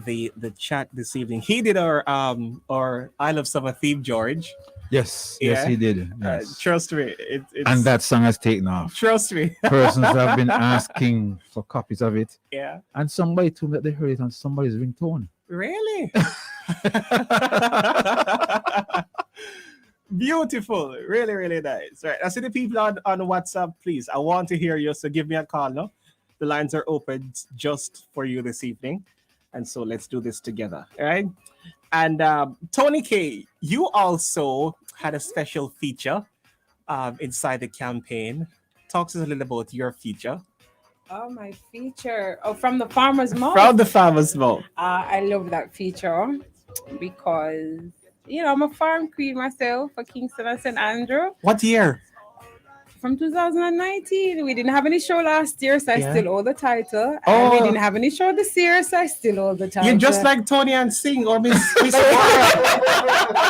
the chat this evening. He did our I Love Summer theme, George. Yes, Yeah. yes, he did. Yes. Trust me, it's And that song has taken off. trust me. Persons have been asking for copies of it. Yeah. And somebody told me that they heard it on somebody's ringtone. Really? Beautiful. Really, really nice. Right. I see the people on WhatsApp, please. I want to hear you. So give me a call, no? The lines are open just for you this evening. And so let's do this together. All right. And Tony K, you also had a special feature inside the campaign. Talk to us a little about your feature. Oh, my feature. Oh, from the Farmer's Mouth. From the Farmer's Mouth. I love that feature because, I'm a farm queen myself for Kingston and St. Andrew. What year? From 2019. We didn't have any show last year, so I still hold the title. Oh. And we didn't have any show this year, so I still hold the title. You're just like Tony and Singh or Miss World.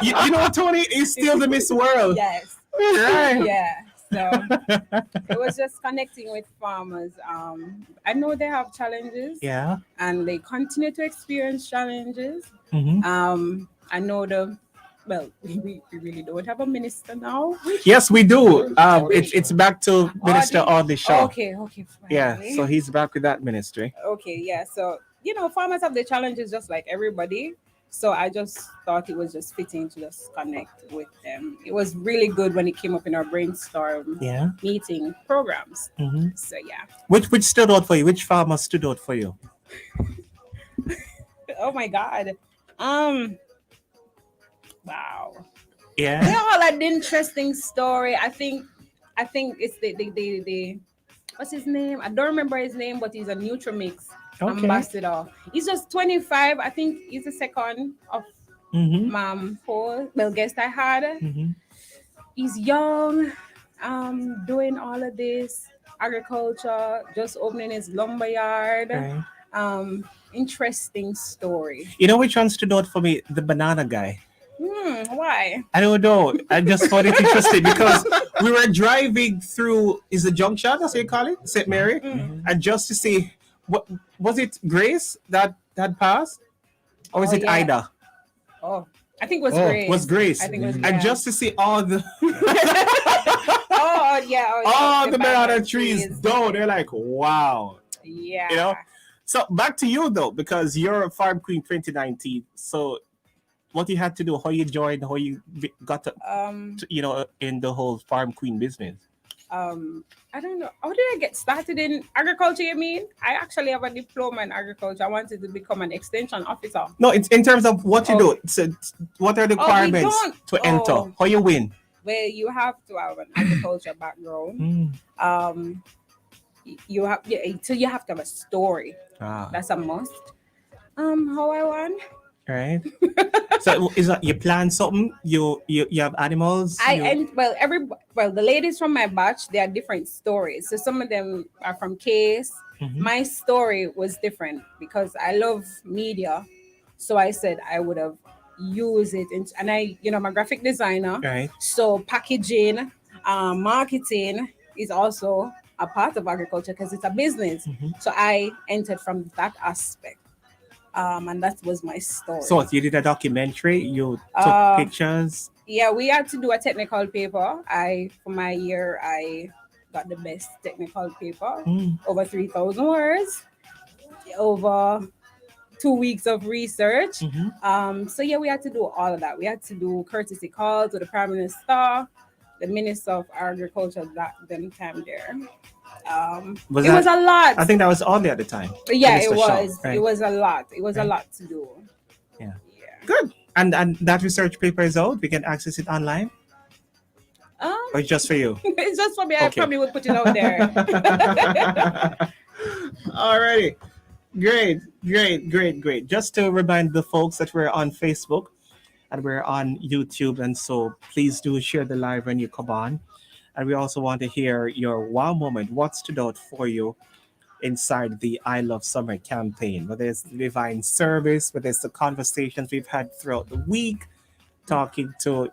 you know, Tony is still the Miss World. Yes. Right. Yeah. So it was just connecting with farmers. I know they have challenges. Yeah. And they continue to experience challenges. Mm-hmm. I know we really don't have a minister now. Yes, we do. It's back to Minister Audley Shaw. Okay. Yeah, Finally. so he's back with that ministry. Okay, yeah. So, farmers have their challenges just like everybody. So I just thought it was just fitting to just connect with them. It was really good when it came up in our brainstorm meeting programs. Mm-hmm. So, yeah. Which stood out for you? Which farmer stood out for you? Oh, my God. Wow. Yeah. They all had an interesting story. I think it's the what's his name? I don't remember his name, but he's a Nutrimix ambassador. He's just 25. I think he's the second of guest I had. Mm-hmm. He's young, doing all of this agriculture, just opening his lumber yard. Right. Interesting story. You know which one stood out for me? The banana guy. Why? I don't know. I just found it interesting because we were driving through, is the junction, that's what you call it? St. Mary? Mm-hmm. And just to see, what was it Grace that passed? Or was it Ida? Oh, I think it was Grace. Was Grace. I think it was And just to see all the all the banana trees down, they're like, wow. Yeah. So back to you though, because you're a Farm Queen 2019. So what you had to do, how you joined, how you got to in the whole Farm Queen business? I don't know. How did I get started in agriculture, you mean? I actually have a diploma in agriculture. I wanted to become an extension officer. No, it's in terms of what you do. So what are the requirements to enter? How you win? Well, you have to have an agriculture background. You have to have a story. That's a must. How I won? Right. So is that you plan something? You have animals? The ladies from my batch, they are different stories. So some of them are from case. Mm-hmm. My story was different because I love media. So I said I would have used it and I'm a graphic designer. Right. So packaging, marketing is also a part of agriculture because it's a business. Mm-hmm. So I entered from that aspect. And that was my story. So you did a documentary, you took pictures? Yeah, we had to do a technical paper. For my year, I got the best technical paper. Over 3,000 words, over 2 weeks of research. Mm-hmm. So yeah, we had to do all of that. We had to do courtesy calls to the Prime Minister, the Minister of Agriculture them time there. It was a lot. I think that was Audley at the time. Yeah, Minister it was. Shaw, right? It was a lot. It was a lot to do. Yeah. Good. And that research paper is out. We can access it online. Or it's just for you? It's just for me. I probably would put it out there. All right. Great. Just to remind the folks that we're on Facebook and we're on YouTube, and so please do share the live when you come on. And we also want to hear your wow moment. What stood out for you inside the I Love Summer campaign, whether it's the divine service, whether it's the conversations we've had throughout the week, talking to,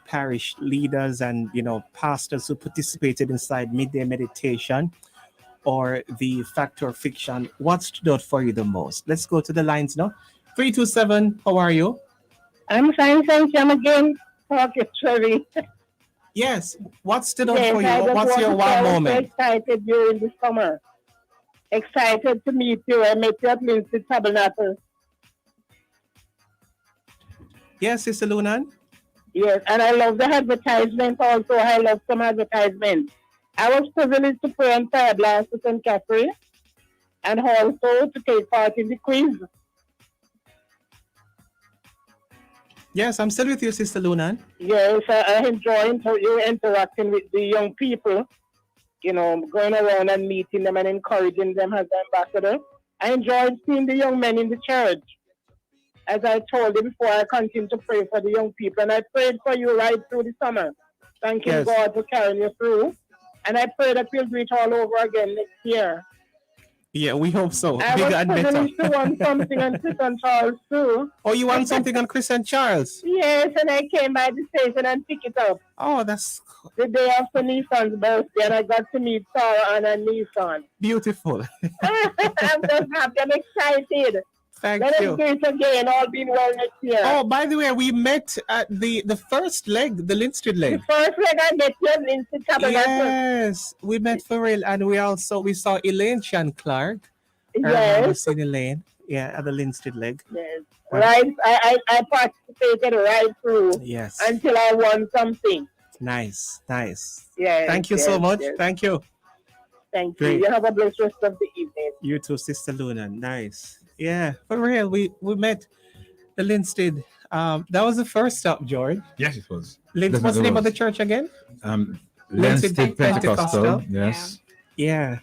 parish leaders and, pastors who participated inside midday meditation, or the fact or fiction. What stood out for you the most? Let's go to the lines now. 327, how are you? I'm fine, thank you. I'm again talking, sorry. Yes, what stood out Yes, for you? I just What's want your to wow say I was so moment? excited during the summer. Excited to meet you. I met you at Lindsay Tabernacle. Yes, Sister Lunan? Yes, and I love the advertisement also. I love some advertisement. I was privileged to pray on third last to St. Catherine and also to take part in the quiz. Yes, I'm still with you, Sister Lunan. Yes, I enjoy you interacting with the young people, going around and meeting them and encouraging them as ambassador. I enjoyed seeing the young men in the church. As I told you before, I continue to pray for the young people. And I prayed for you right through the summer. Thanking God for carrying you through. And I pray that we'll do it all over again next year. Yeah, we hope so. I Bigger was and better. privileged to want something on Chris and Charles too. Oh, you want something on Chris and Charles? Yes, and I came by the station and picked it up. Oh, that's the day after Nissan's birthday, and I got to meet Sarah and Nissan. beautiful. I'm just happy. I'm excited. Thank Let you. us do it again. All being well next year. Oh, by the way, we met at the first leg, the Linstead leg. The first leg I met you at Linstead Tabernacle. Yes, we met for real, and we saw Elaine Chan Clark. Yes. Seen Elaine, at the Linstead leg. Yes. Right. I participated right through. Yes. Until I won something. Nice. Yes. Thank you so much. Yes. Thank you. Thank Great. you. You have a blessed rest of the evening. You too, Sister Luna. Nice. Yeah, for real. We met the Linstead. That was the first stop, George. Yes, it was. What's the name of the church again? Linstead Pentecostal. Yes. Yeah.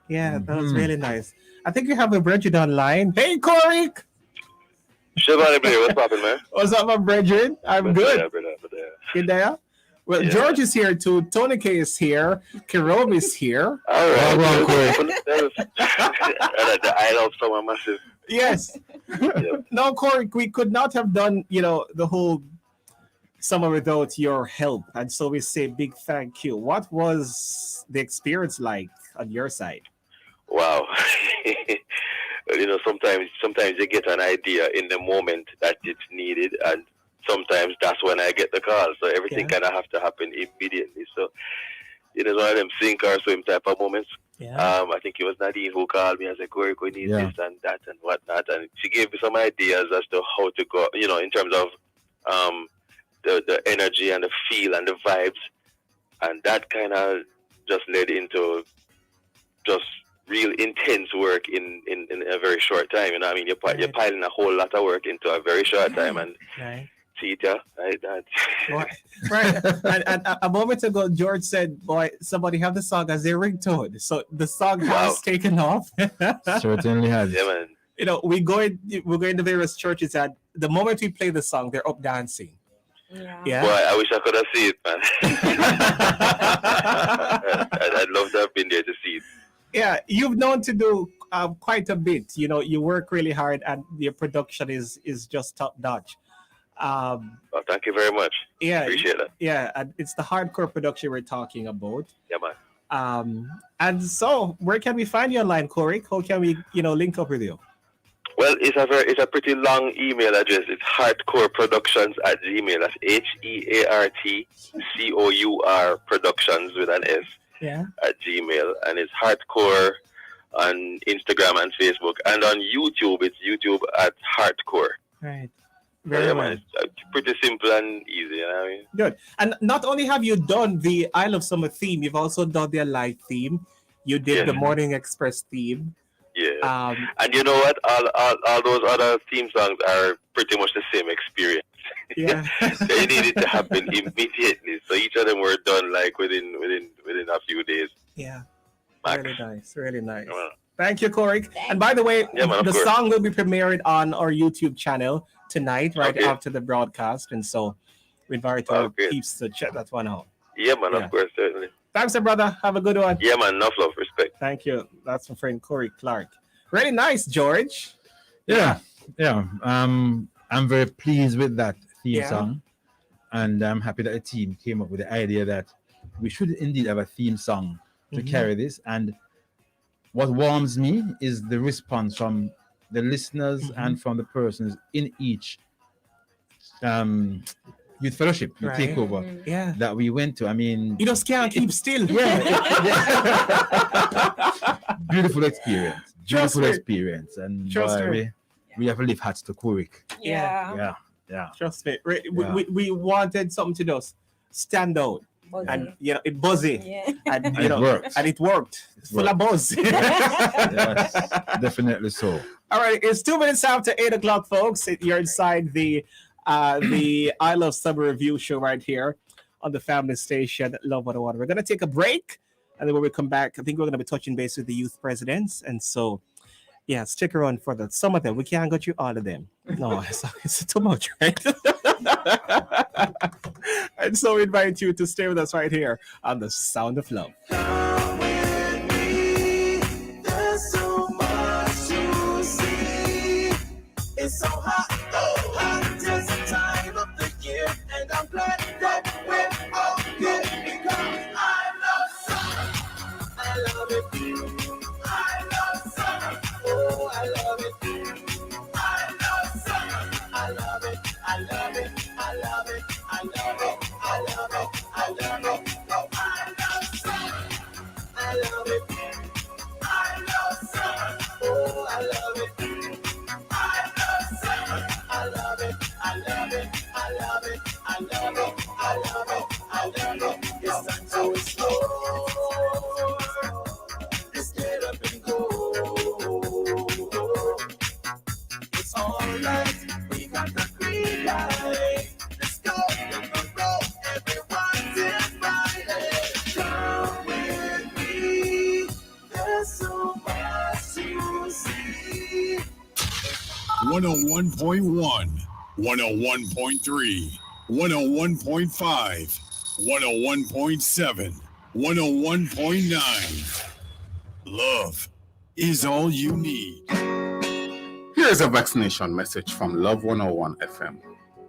Yeah, that was really nice. I think you have a Bridget online. Hey, Corey. Shivani Blair, what's poppin', man? What's up, my Bridget? I'm good. Good there. Well, Yeah. George is here too. Tony K is here. Kirob is here. All right. The idol so massive. Yes. No, Corey, we could not have done, the whole summer without your help. And so we say big thank you. What was the experience like on your side? Wow. Sometimes you get an idea in the moment that it's needed, and sometimes that's when I get the call. So everything kind of have to happen immediately. So it is one of them sink or swim type of moments. Yeah. I think it was Nadine who called me and said, Corey, we need this and that and whatnot. And she gave me some ideas as to how to go, in terms of the energy and the feel and the vibes. And that kind of just led into just real intense work in a very short time. You're piling a whole lot of work into a very short time. And Tita, right? Right. And a moment ago, George said, boy, somebody have the song as their ringtone. So the song has taken off. Certainly has. Yeah, man. We're going to various churches, and the moment we play the song, they're up dancing. Yeah. Boy, I wish I could have seen it, man. I'd love to have been there to see it. Yeah, you've known to do quite a bit. You work really hard, and your production is just top notch. Thank you very much. Yeah, appreciate it. Yeah, and it's the hardcore production we're talking about. Yeah, man. And so where can we find you online, Corey? How can we, link up with you? Well, it's a pretty long email address. It's hardcoreproductions@gmail. That's HEARTCOUR productions with an S. Yeah. At Gmail, and it's hardcore on Instagram and Facebook, and on YouTube it's YouTube at hardcore. Right. Very well. It's pretty simple and easy. You know what I mean? Good. And not only have you done the Isle of Summer theme, you've also done their live theme. You did the Morning Express theme. Yeah. And you know what? All those other theme songs are pretty much the same experience. Yeah. They needed to happen immediately. So each of them were done like within a few days. Yeah. Max. Really nice. Thank you, Corey. And by the way, man, the song will be premiered on our YouTube channel tonight, right after the broadcast. And so we invite our peeps to check that one out. Yeah, man, of course, certainly. Thanks, brother. Have a good one. Yeah, man, enough love, respect. Thank you. That's my friend Corey Clark. Really nice, George. Yeah. I'm very pleased with that theme song. And I'm happy that the team came up with the idea that we should indeed have a theme song to carry this. And what warms me is the response from the listeners and from the persons in each youth fellowship, takeover that we went to. I mean, you just can't keep still. Beautiful experience. Experience. And we have to lift hats to Kurik. Yeah. Trust me. We wanted something to just stand out. Buzzy. And it buzzy. And it worked. And it worked. It's full of buzz. Yes, definitely so. All right, it's 2 minutes after 8 o'clock, folks. You're inside the I Love Summer Review show right here on the family station Love 101. We're gonna take a break, and then when we come back, I think we're gonna be touching base with the youth presidents, and so stick around for that. Some of them we can't go through all of them. No, it's too much, right? And so we invite you to stay with us right here on the Sound of Love. Come with me. There's so much to see. It's so hot, hottest time of the year, and I'm glad that we're all here because I love summer. I love it. I love summer. Oh, I love it. I love summer. I love it. I love it. I love it. I love it. I love it. I love it. Oh, I love summer. I love it. I love summer. Oh, I love it. I love summer. I love it. I love it. I love it. I love it. I love it. I love it. It's time to explore. Let's get up and go. It's alright. We got the green light. Let's go. Everyone's invited. Come with me. There's so much to see. 101.1, 101.3, 101.5, 101.7, 101.9. Love is all you need. Here's a vaccination message from Love 101 FM.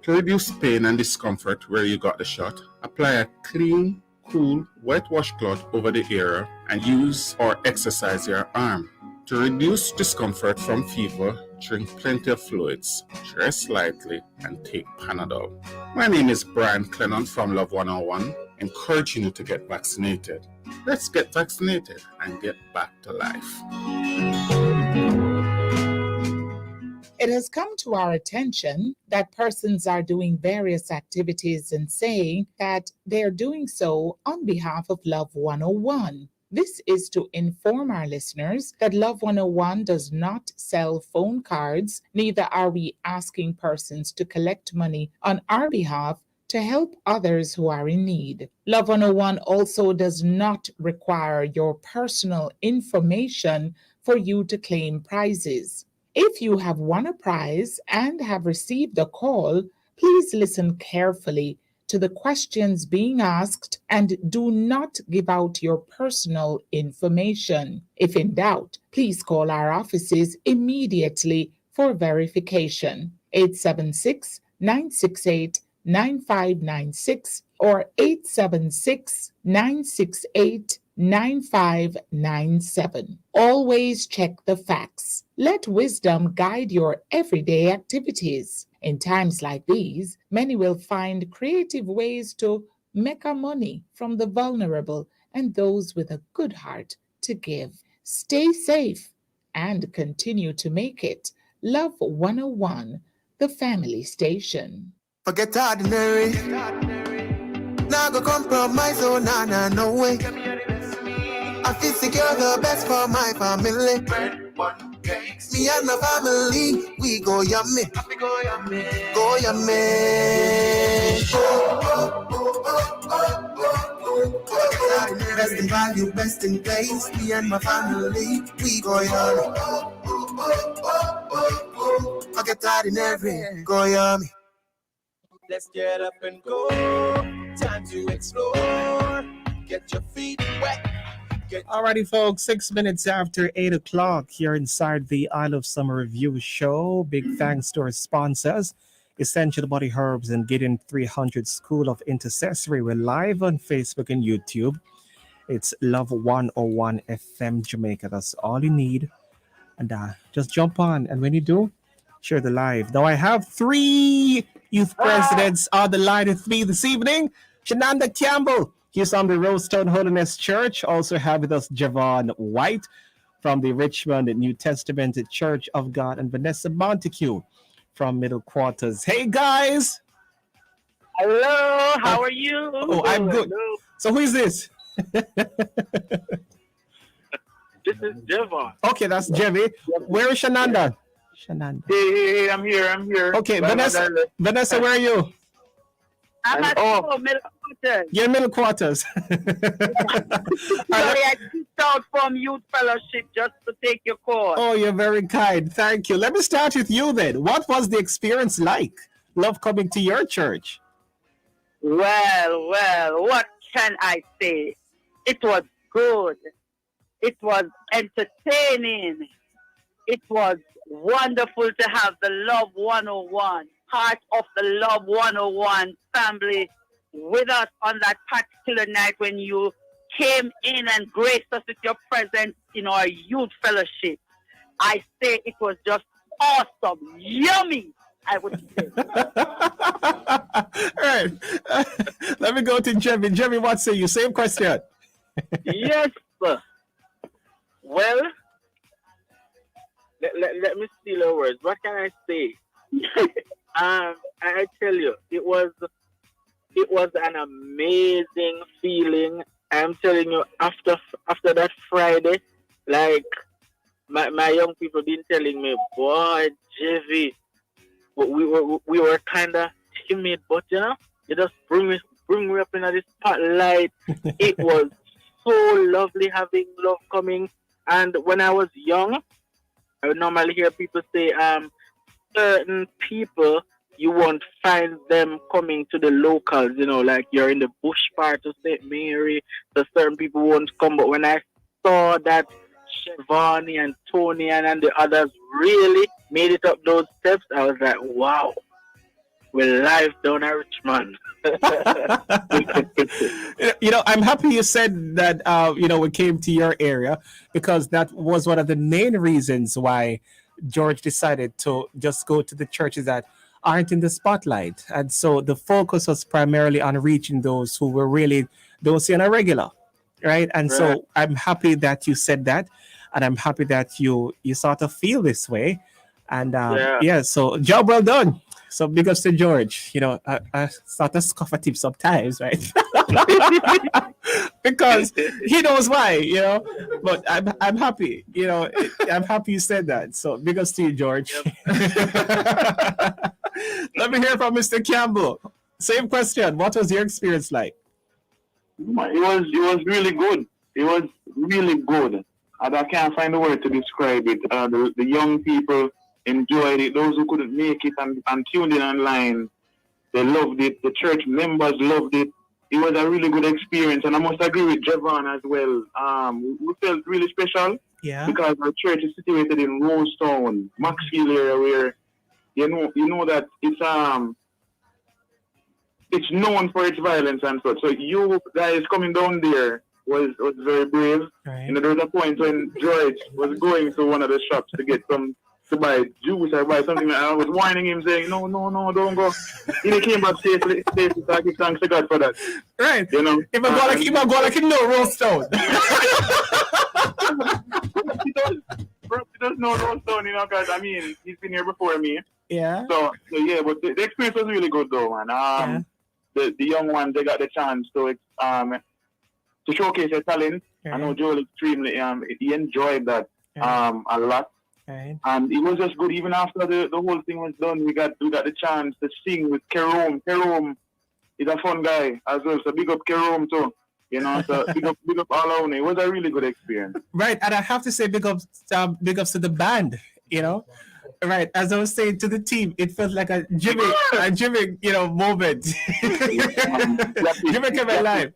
To reduce pain and discomfort where you got the shot, apply a clean, cool, wet washcloth over the area and use or exercise your arm. To reduce discomfort from fever, drink plenty of fluids, dress lightly, and take Panadol. My name is Brian Clennon from Love 101, encouraging you to get vaccinated. Let's get vaccinated and get back to life. It has come to our attention that persons are doing various activities and saying that they're doing so on behalf of Love 101. This is to inform our listeners that Love 101 does not sell phone cards, neither are we asking persons to collect money on our behalf to help others who are in need. Love 101 also does not require your personal information for you to claim prizes. If you have won a prize and have received a call, please listen carefully to the questions being asked and do not give out your personal information. If in doubt, please call our offices immediately for verification. 876-968-9596 or 876-968-9597. Always check the facts. Let wisdom guide your everyday activities. In times like these, many will find creative ways to make a money from the vulnerable and those with a good heart to give. Stay safe and continue to make it Love 101, the family station. Forget ordinary. Now go compromise, oh nah, no way. I feel secure the best for my family. Me and my family, we go yummy. Go yummy. Go yummy. Best in value, best in place. Me and my family, we go yummy. Forget ordinary, go yummy. Let's get up and go. Time to explore. Get your feet wet. Alrighty, folks, 6 minutes after 8 o'clock here inside the Isle of Summer Review show. Big thanks to our sponsors, Essential Body Herbs and Gideon 300 School of Intercessory. We're live on Facebook and YouTube. It's Love 101 FM Jamaica. That's all you need. And just jump on. And when you do, share the live. Now, I have 3 youth presidents on the line with me this evening. Shananda Campbell. He's from the Rosestone Holiness Church. Also have with us Javon White from the Richmond New Testament Church of God, and Vanessa Montague from Middle Quarters. Hey, guys. Hello, how are you? Oh, I'm good. Hello. So who is this? This is Devon. Okay, that's Jevy. Where is Shananda? Shananda. Hey, I'm here. Okay, Vanessa, where are you? I'm at home, Middle Quarters. You're in Middle Quarters. Sorry, I stepped out from Youth Fellowship just to take your call. Oh, you're very kind. Thank you. Let me start with you then. What was the experience like? Love coming to your church. Well, what can I say? It was good. It was entertaining. It was wonderful to have the Love 101, part of the Love 101 family with us on that particular night when you came in and graced us with your presence in our youth fellowship. I say it was just awesome, yummy, I would say. All right. Let me go to Jimmy. Jimmy, what say you? Same question. Yes, sir. Well, let me steal your words. What can I say? I tell you, it was an amazing feeling. I'm telling you, after that Friday, like my young people been telling me, boy, JV, we were kind of timid, but you know, you just bring me up in this spotlight. It was so lovely having Love coming. And when I was young, I would normally hear people say, certain people, you won't find them coming to the locals, you know, like you're in the bush part of St. Mary, so certain people won't come. But when I saw that Shivani and Tony and the others really made it up those steps, I was like, wow, we're live down at Richmond. You know, I'm happy you said that, we came to your area, because that was one of the main reasons why George decided to just go to the churches that aren't in the spotlight. And so the focus was primarily on reaching those who were really don't see on a regular, right? And so I'm happy that you said that, and I'm happy that you sort of feel this way. And so job well done. So big ups to George. You know, I sort of scoff at him sometimes, right? Because he knows why, you know. But I'm happy, you know. I'm happy you said that. So big ups to you, George. Let me hear from Mr. Campbell. Same question. What was your experience like? It was really good. It was really good. And I can't find a word to describe it. The young people enjoyed it. Those who couldn't make it and tuned in online, they loved it. The church members loved it. It was a really good experience. And I must agree with Javon as well. We felt really special. Yeah. Because our church is situated in Rosetown, Maxfield area, where you know that it's known for its violence and such. So you guys coming down there was very brave. Right. You know, there was a point when George was going to one of the shops to buy juice or buy something, and I was warning him, saying, no, don't go. He came back safely, so I give thanks to God for that. Right. You know? If I go like him, no Rosestone. He does know Rosestone, you know, because, I mean, he's been here before me. Yeah. So yeah, but the experience was really good, though, man. The young ones, they got the chance to showcase their talent. I know Joel extremely, he enjoyed that a lot. Right. And it was just good. Even after the whole thing was done, we got the chance to sing with Kerome. Kerome is a fun guy as well. So big up Kerome too. You know, so big up all around. It was a really good experience. Right, and I have to say big ups to the band. You know, right. As I was saying to the team, it felt like a Jimmy, moment. Jimmy came alive.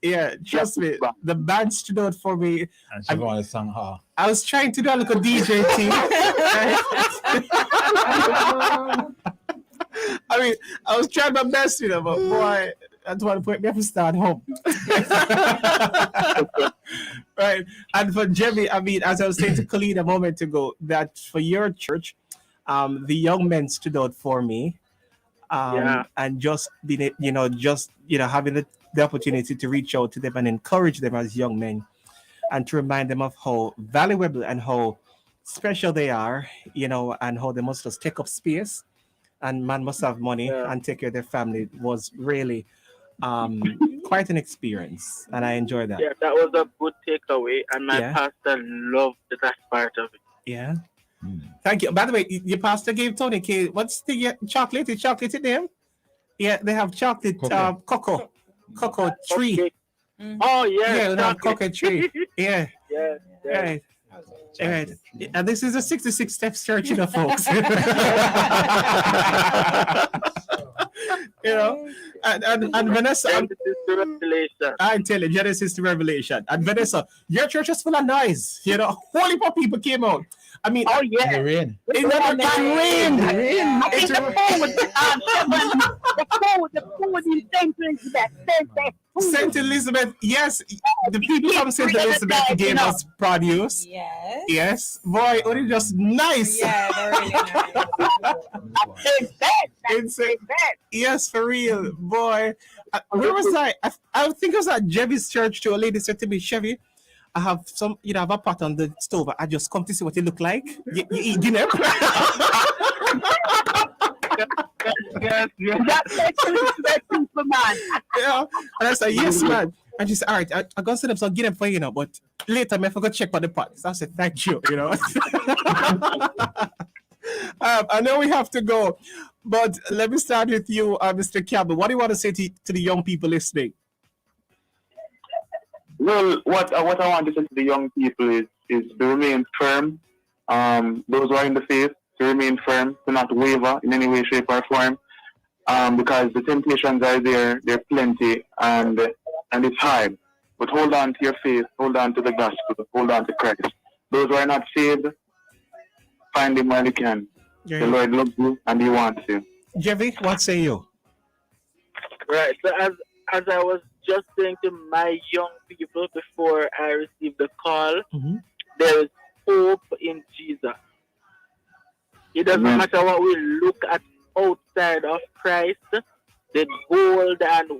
Yeah, trust me. The band stood out for me. And she wanted to sing her. I was trying to do a little DJ thing. I mean, I was trying my best, but boy, at one point, we have to start home. Right. And for Jemmy, I mean, as I was saying to Colleen a moment ago, that for your church, the young men stood out for me. And just being, having the opportunity to reach out to them and encourage them as young men and to remind them of how valuable and how special they are, and how they must just take up space and man must have money and take care of their family was really quite an experience, and I enjoyed that. Yeah, that was a good takeaway, and my pastor loved that part of it. Yeah. Thank you. By the way, your pastor gave Tony K. What's the chocolate? Is chocolate in them? Yeah, they have chocolate cocoa tree. Oh yeah, yeah, they have cocoa tree. Yeah. Right. Right. And this is a 66 Steps Church, folks. And Vanessa, Genesis to Revelation. I tell you, Genesis to Revelation. And Vanessa, your church is full of noise. Holy people came out. I mean, oh yeah, it rained. It rained. I think the food in St. Elizabeth. St. Elizabeth, yes, the people from St. Elizabeth gave us produce. Yes. Yes, boy, only just nice. Yeah, they're really nice. Yes, for real, boy. Where was I? I think it was at Jevy's church too. A lady said to me, Chevy, I have some, I have a pot on the stove. I just come to see what it look like. You eat dinner? Yes. That's super, man. Yeah. And I said, yes, man. And she said, all right, I'm going to send them some, get them for you, but later I forgot to check on the pot. So I said, thank you, I know we have to go, but let me start with you, Mr. Campbell. What do you want to say to the young people listening? Well, what I want to say to the young people is to remain firm. Those who are in the faith, to remain firm, to not waver in any way, shape, or form, because the temptations are there, they're plenty, and it's hard. But hold on to your faith, hold on to the gospel, hold on to Christ. Those who are not saved, find Him while you can. Yeah. The Lord loves you, and He wants you. Jeffy, what say you? Right. So as I was just saying to my young people before I received the call, there is hope in Jesus. It doesn't matter what we look at outside of Christ, the gold and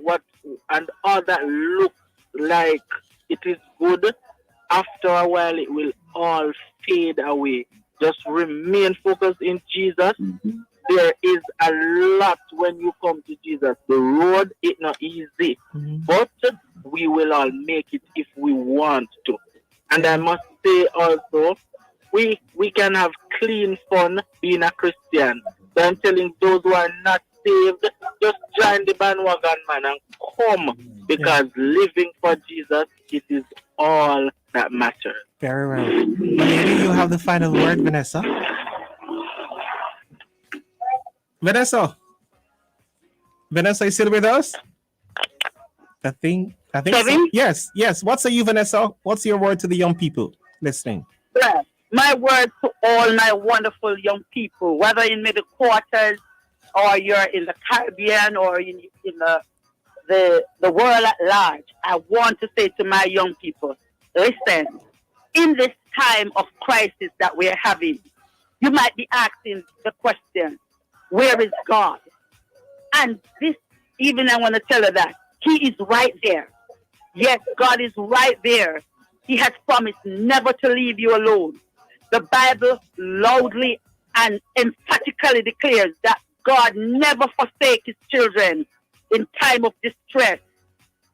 all that looks like it is good. After a while, it will all fade away. Just remain focused in Jesus. There is a lot when you come to Jesus. The road is not easy, but we will all make it if we want to. And I must say also, we can have clean fun being a Christian. So I'm telling those who are not saved, just join the bandwagon, man, and come, because living for Jesus, it is all that matters. Very well. Lady, you have the final word, Vanessa. Vanessa, you still with us? I think so. Yes. What say you, Vanessa? What's your word to the young people listening? Yes. My word to all my wonderful young people, whether in middle quarters or you're in the Caribbean or in the world at large, I want to say to my young people, listen, in this time of crisis that we're having, you might be asking the question, where is God? And this, even I want to tell you that He is right there. Yes, God is right there. He has promised never to leave you alone. The Bible loudly and emphatically declares that God never forsakes His children in time of distress,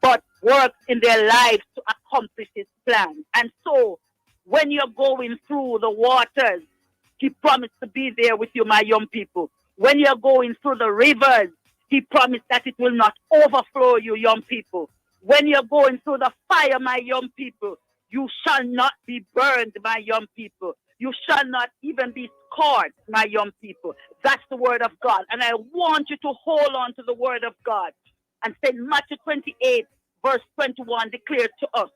but works in their lives to accomplish His plan. And so, when you're going through the waters, He promised to be there with you, my young people. When you're going through the rivers, He promised that it will not overflow you, young people. When you're going through the fire, my young people, you shall not be burned, my young people. You shall not even be scorched, my young people. That's the word of God. And I want you to hold on to the word of God. And St. Matthew 28, verse 21 declares to us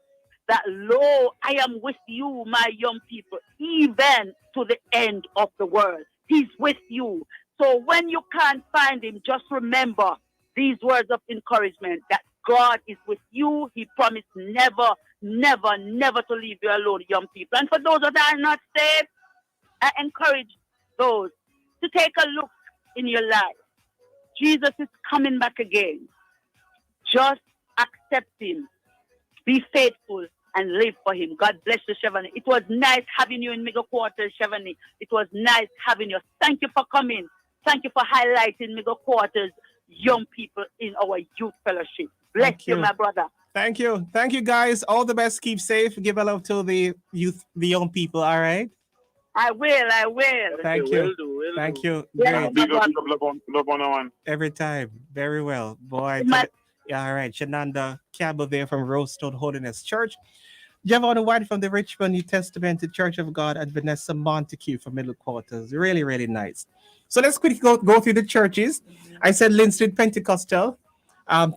that, lo, I am with you, my young people, even to the end of the world. He's with you. So when you can't find him, just remember these words of encouragement that God is with you. He promised never, never, never to leave you alone, young people. And for those that are not saved, I encourage those to take a look in your life. Jesus is coming back again. Just accept him. Be faithful and live for him. God bless you, Chevani. It was nice having you in Mega Quarters, Chevani. It was nice having you. Thank you for coming. Thank you for highlighting Mega Quarters young people in our youth fellowship. Bless you, my brother. Thank you. Thank you, guys. All the best. Keep safe. Give a love to the youth, the young people. All right. I will. Thank you. Thank you. Great. Big up, love 101. Every time. Very well. Boy. Yeah, all right. Shananda Campbell there from Rosestone Holiness Church. Javon White from the Richmond New Testament Church of God, and Vanessa Montague from Middle Quarters. Really, really nice. So let's quickly go through the churches. I said Linstead Pentecostal,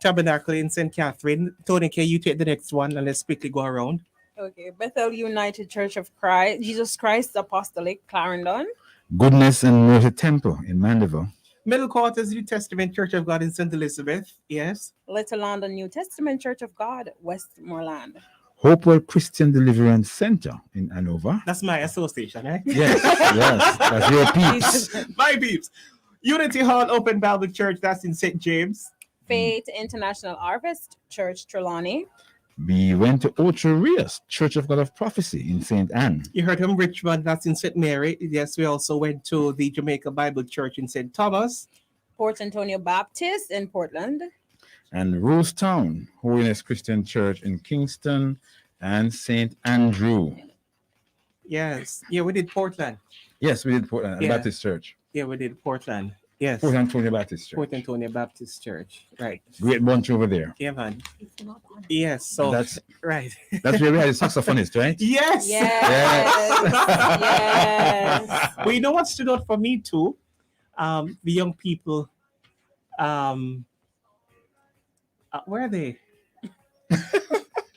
Tabernacle in St. Catherine. Tony, can you take the next one and let's quickly go around? Okay, Bethel United Church of Christ, Jesus Christ Apostolic, Clarendon. Goodness and Mercy Temple in Mandeville. Middle Quarters New Testament Church of God in St. Elizabeth. Yes. Little London New Testament Church of God, Westmoreland. Hopewell Christian Deliverance Center in Hanover. That's my association, eh? Yes, yes. That's your peeps. My peeps. Unity Hall Open Bible Church, that's in St. James. Faith International Harvest Church, Trelawney. We went to Ocho Rios, Church of God of Prophecy in St. Anne. You heard from Richmond, that's in St. Mary. Yes, we also went to the Jamaica Bible Church in St. Thomas. Port Antonio Baptist in Portland. And Rosetown Holiness Christian Church in Kingston and St. Andrew. Yes. Yeah, we did Portland. Yes, we did Portland Baptist Church. Yeah, we did Portland. Yes. Port Antonio Baptist Church. Port Antonio Baptist Church. Right. Great bunch over there. Yeah, man. Yes. So that's right. That's where we had the saxophonist, right? Yes. Yes. Yes. Well, you know what stood out for me too? The young people. Where are they?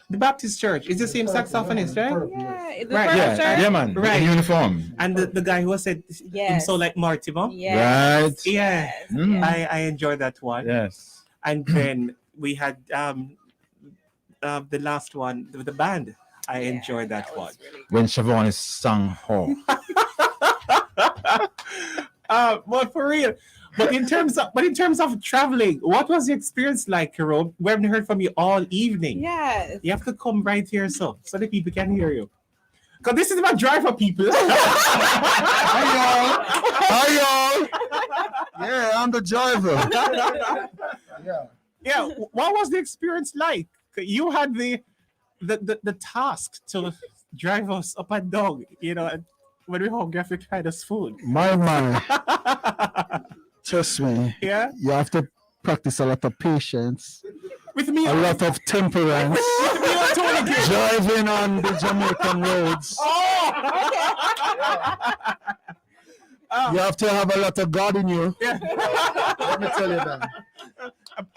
The Baptist Church. It's the same saxophonist, right? Yeah, Right. Yeah, man. Right. In uniform. And the guy who said him so like Mortimer. Right. Yeah. Mm. I enjoyed that one. Yes. And then we had the last one, the band. I enjoyed that one. When Siobhan is sung home. But for real. But in terms of traveling, what was the experience like, Jerome? We haven't heard from you all evening. Yes. You have to come right here so the people can hear you. Because this is about driver people. Hi, y'all. Yeah, I'm the driver. Yeah. What was the experience like? You had the task to drive us up and down, and when we hungry, have to try this food. My man. Trust me. Yeah. You have to practice a lot of patience. With me. A lot of temperance. With me on Tony King. Driving on the Jamaican roads. You have to have a lot of God in you. Yeah. Let me tell you that.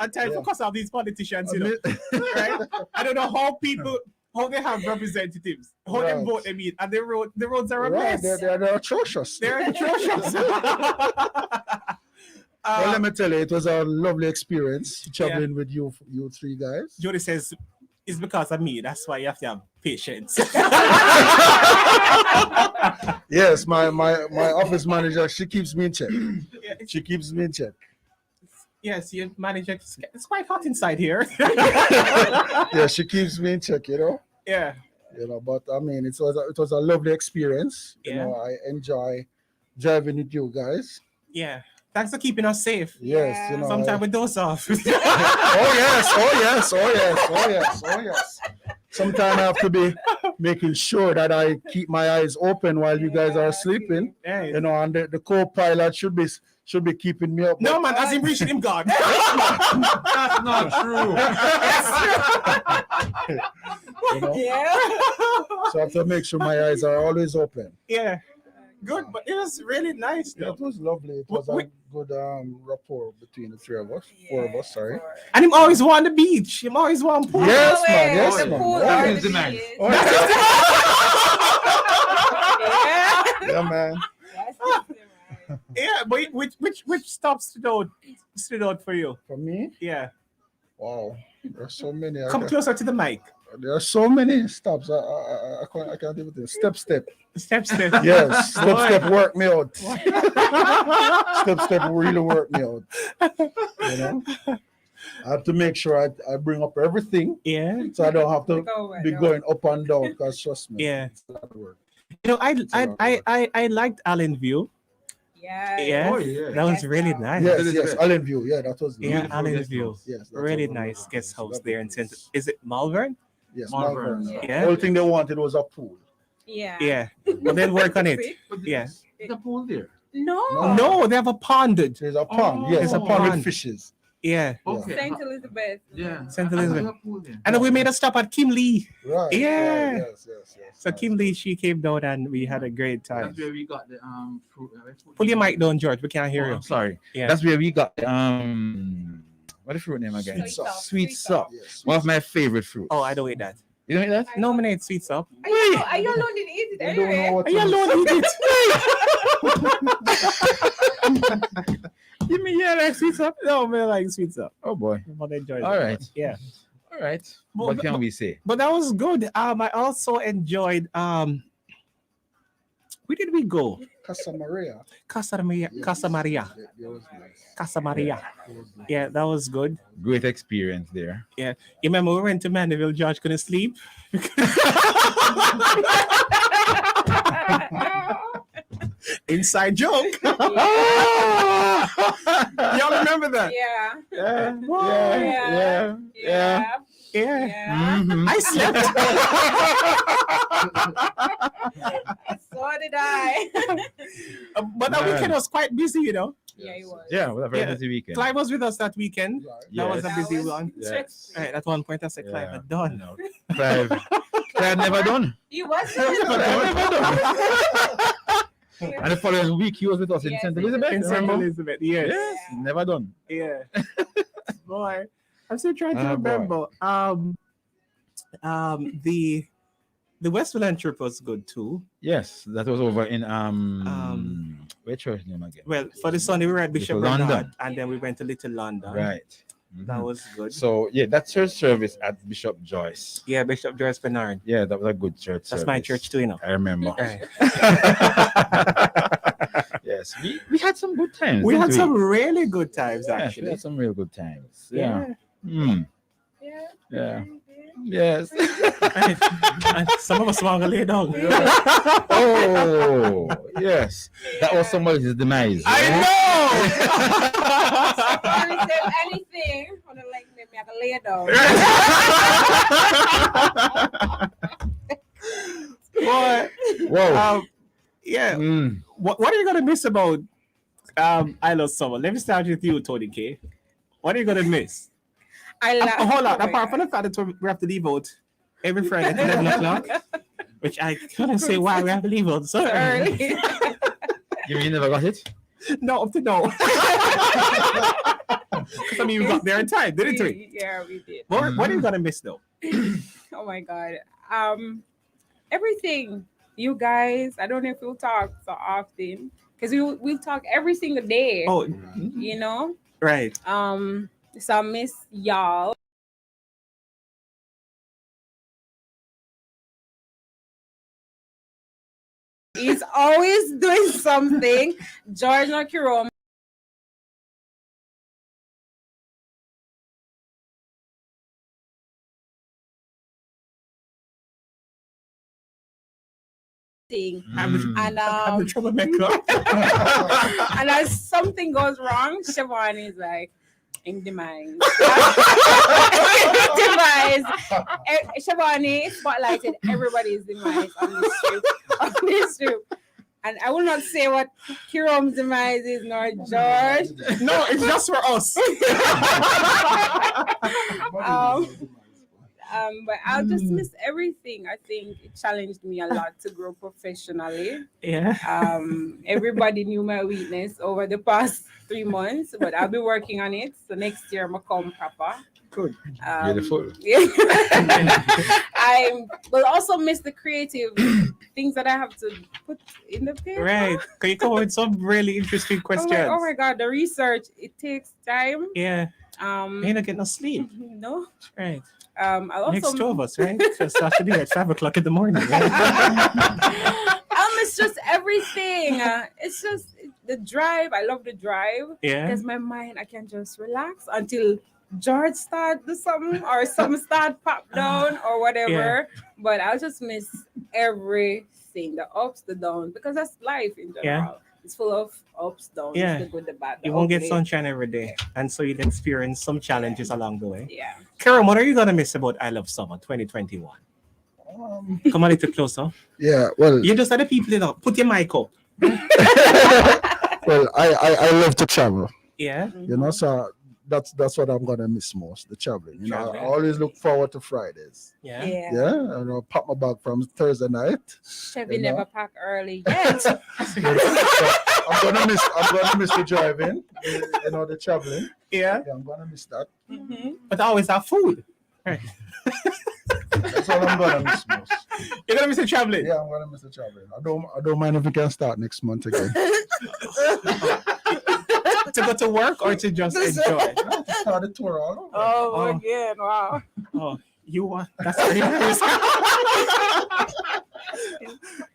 I'm tired because of these politicians, right? I don't know how they have representatives, how they vote them in, and the roads are a mess. They're atrocious. They're atrocious. Well, let me tell you, it was a lovely experience traveling with you three guys. Jody says, it's because of me. That's why you have to have patience. Yes, my office manager, she keeps me in check. She keeps me in check. Yes, your manager, it's quite hot inside here. Yeah, she keeps me in check, Yeah. But I mean, it was a lovely experience. Yeah. I enjoy driving with you guys. Yeah. Thanks for keeping us safe. Yes, Sometimes we doze off. Oh yes. Sometimes I have to be making sure that I keep my eyes open while you guys are sleeping. Yeah. And the co-pilot should be keeping me up. No man, as in reaching him God. That's not true. Yeah. So I have to make sure my eyes are always open. Yeah. Good, but it was really nice Yeah, though. it was lovely. It was a good rapport between the three of us, four of us. Sorry. And him always want the beach. Him always want pool. Yes, man. Yes, The man. pool Oh, or yes. the beach. Oh, Yeah. yeah, man. Yeah, but which stop stood out for you? For me, Yeah. wow, there's so many. Come closer to the mic. There are so many stops. I can't even think. Step. Step. Yes, Boy. step work me out. Step really work me out. You know, I have to make sure I bring up everything. Yeah. So I don't have to be going up and down. Because trust me. Yeah. It's a lot of work. You know, I liked Allen View. Yeah. Oh, yeah. That was really nice. Yes, Allen View. Yeah, that was Yeah, Allen View. Yes, that Really was nice guest house there in St. Is it Malvern? Yes, Malvern. Malvern. Yeah. The only thing they wanted was a pool. Yeah. Yeah. Well, then work on it. Yeah. There's a pool there. No, they have a pond. There's a pond. Yes, a pond with fishes. Yeah. Okay. St. Elizabeth. Yeah. St. I Elizabeth. have a pool there. And then we made a stop at Kim Lee. Right. Yeah. Right, yes. So Kim Lee, she came down and we had a great time. That's where we got the fruit. Pull your mic down, George. We can't hear you. I'm sorry. Yeah. That's where we got what the fruit name again? Sweet sop. One of my favorite fruits. Oh, I don't eat that. You don't eat that? No, man, it's sweet sop. Are you alone didn't eat it anyway? Are you alone eat it? Give me like sweet sop. No, man, like sweet sop. Oh boy. But I enjoyed All it. right. Yeah. All right. What can we say? But that was good. I also enjoyed where did we go? Casa Maria. Casa Maria. Casa Maria. That was nice. Casa Maria. Yeah, that was good. Great experience there. Yeah. You remember we went to Mandeville, George couldn't sleep? Inside joke. Y'all remember that? Yeah. Yeah. Mhm. I slept. So did I. But that weekend was quite busy, you know. Yeah, it was. Yeah, it was a very busy weekend. Clive was with us that weekend. That was a busy one. Yes. Right, at one point I said, Clive, Yeah. I'm done. No. Clive never done. He was. And the following week he was with us in St. Elizabeth. In St. remember? Elizabeth, yes. Yes, never done. Yeah. Boy, I'm still trying to Ah, boy. remember. The Westmoreland trip was good too. Yes, that was over in where church name again? Well, for the Sunday we were at Bishop Little Bernard, London. and then we went to Little London. Right. That was good. So yeah, that church service at Bishop Joyce. Yeah, Bishop Joyce Bernard. Yeah, that was a good church. That's my church too, you know. I remember. Right. Yes, we had some good times. We didn't had some really good times Yes, we actually. had some real good times. Yeah. Yeah. Yeah. Yes. And some of us want to lay down. Oh, yes. That was somebody's demise. I Sorry, say anything. When I like me, I can lay down. Boy. Whoa. Yeah. Mm. What are you gonna miss about I Love Summer? Let me start with you, Tony K. What are you gonna miss? Hold on. Apart from the fact that we have to leave out every Friday at 11 o'clock, which I couldn't say why we have to leave out so early. You mean you never got it? No, up to now. I mean, we got there in time, didn't we? Yeah, we did. What are you gonna miss though? Oh my God. Everything. You guys, I don't know if we'll talk so often because we'll talk every single day. Oh, you know? right. So I miss y'all. He's always doing something. George Nakiro. And I'm the troublemaker. and as something goes wrong, Siobhan is like, in demise. Demise. Siobhan spotlighted everybody's demise on this trip. And I will not say what Kirom's demise is, nor George. No, it's just for us. But I'll just miss everything. I think it challenged me a lot to grow professionally. Yeah. Everybody knew my weakness over the past 3 months, but I'll be working on it. So next year, I'm gonna come proper. Good. Beautiful. Yeah. I will also miss the creative things that I have to put in the paper. Right. Can you come up with some really interesting questions? Oh my God, the research, it takes time. Yeah. You're not getting no sleep. No. Right. I'll also Next two of us, right? So start to do at 5 o'clock in the morning. Right? I'll miss just everything. It's just the drive. I love the drive. Yeah. Because my mind, I can just relax until George start do something or something start pop down or whatever. Yeah. But I'll just miss everything, the ups, the downs, because that's life in general. Yeah. It's full of ups, downs, Yeah. the good, the bad. The You won't get ugly. sunshine every day. And so you'll experience some challenges along the way. Yeah. Karen, what are you going to miss about I Love Summer 2021? Come a little closer. Yeah, well, You just had the people, put your mic up. well, I love to travel. Yeah. You know, so that's what I'm gonna miss most, the traveling. You know, Traveling. I always look forward to Fridays. Yeah. Yeah, and I'll pack my bag from Thursday night. Chevy you know. never pack early yet. So I'm gonna miss the driving, you know, the traveling. Yeah. I'm gonna miss that. But I always have food. Right. That's all I'm gonna miss most. You're gonna miss the traveling? Yeah, I'm gonna miss the traveling. I don't mind if we can start next month again. To go to work or to just enjoy? To start the tour all over. Oh, again, wow. Oh, you want? That's very nice.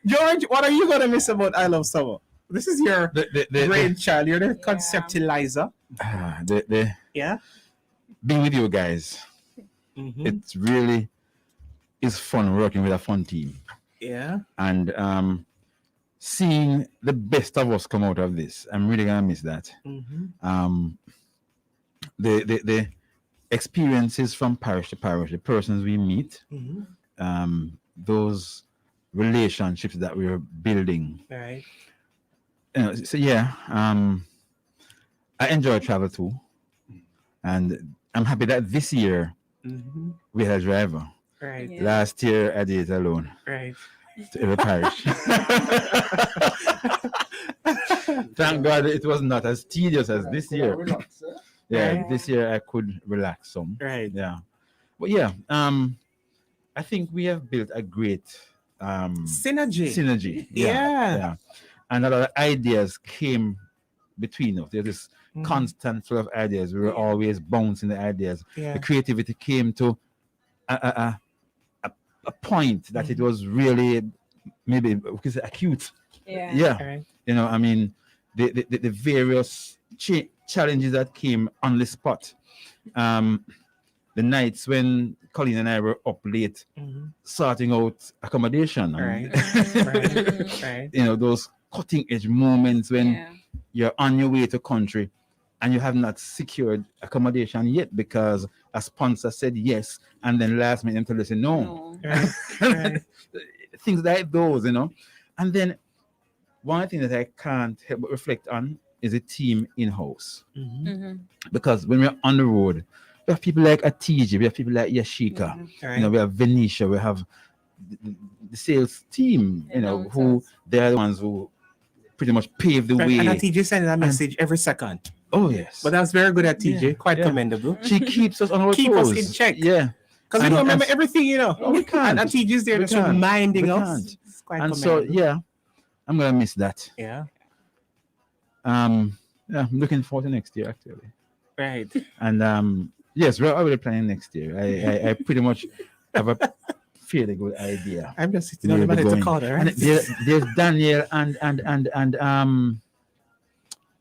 George, what are you gonna miss about I Love Summer? This is your brainchild. You're the conceptualizer. Yeah. Being with you guys, it's really is fun working with a fun team. Yeah. And seeing the best of us come out of this, I'm really gonna miss that. The experiences from parish to parish, the persons we meet, those relationships that we're building. Right. You know, so yeah, I enjoy travel too, and I'm happy that this year we had a driver. Right. Yeah. Last year I did it alone. Right. To every parish. Thank God it was not as tedious as this year. Yeah, Right. this year I could relax some. Right. Yeah. But yeah, I think we have built a great synergy. Yeah. And a lot of ideas came between us. There's this constant flow of ideas. We were always bouncing the ideas. Yeah. The creativity came to a point that it was really maybe because acute. Yeah. Right. You know, I mean, the various challenges that came on the spot. The nights when Colleen and I were up late sorting out accommodation. Right. You know, those cutting edge moments when you're on your way to country and you have not secured accommodation yet because a sponsor said yes, and then last minute until they say no. Right. Things like those, you know. And then one thing that I can't help but reflect on is a team in-house. Because when we're on the road, we have people like Atiji, we have people like Yashika, Right. you know, we have Venetia, we have the sales team, you know, who they're the ones who pretty much pave the way. And TJ sending a message every second. Oh yes. But that's very good at TJ. Yeah, Quite commendable. She keeps us on our Keep toes. us in check. Yeah. Because we And- don't remember and- everything, you know. No, we can't. And TJ's there We just can't. reminding We us. can't. It's quite And so commendable. yeah, I'm gonna miss that. Yeah. Yeah, I'm looking forward to next year actually. Right. And yes, we're already planning next year. I pretty much have a fairly good idea. I'm just sitting on where the we're minute to going. call her, And right? there's Daniel and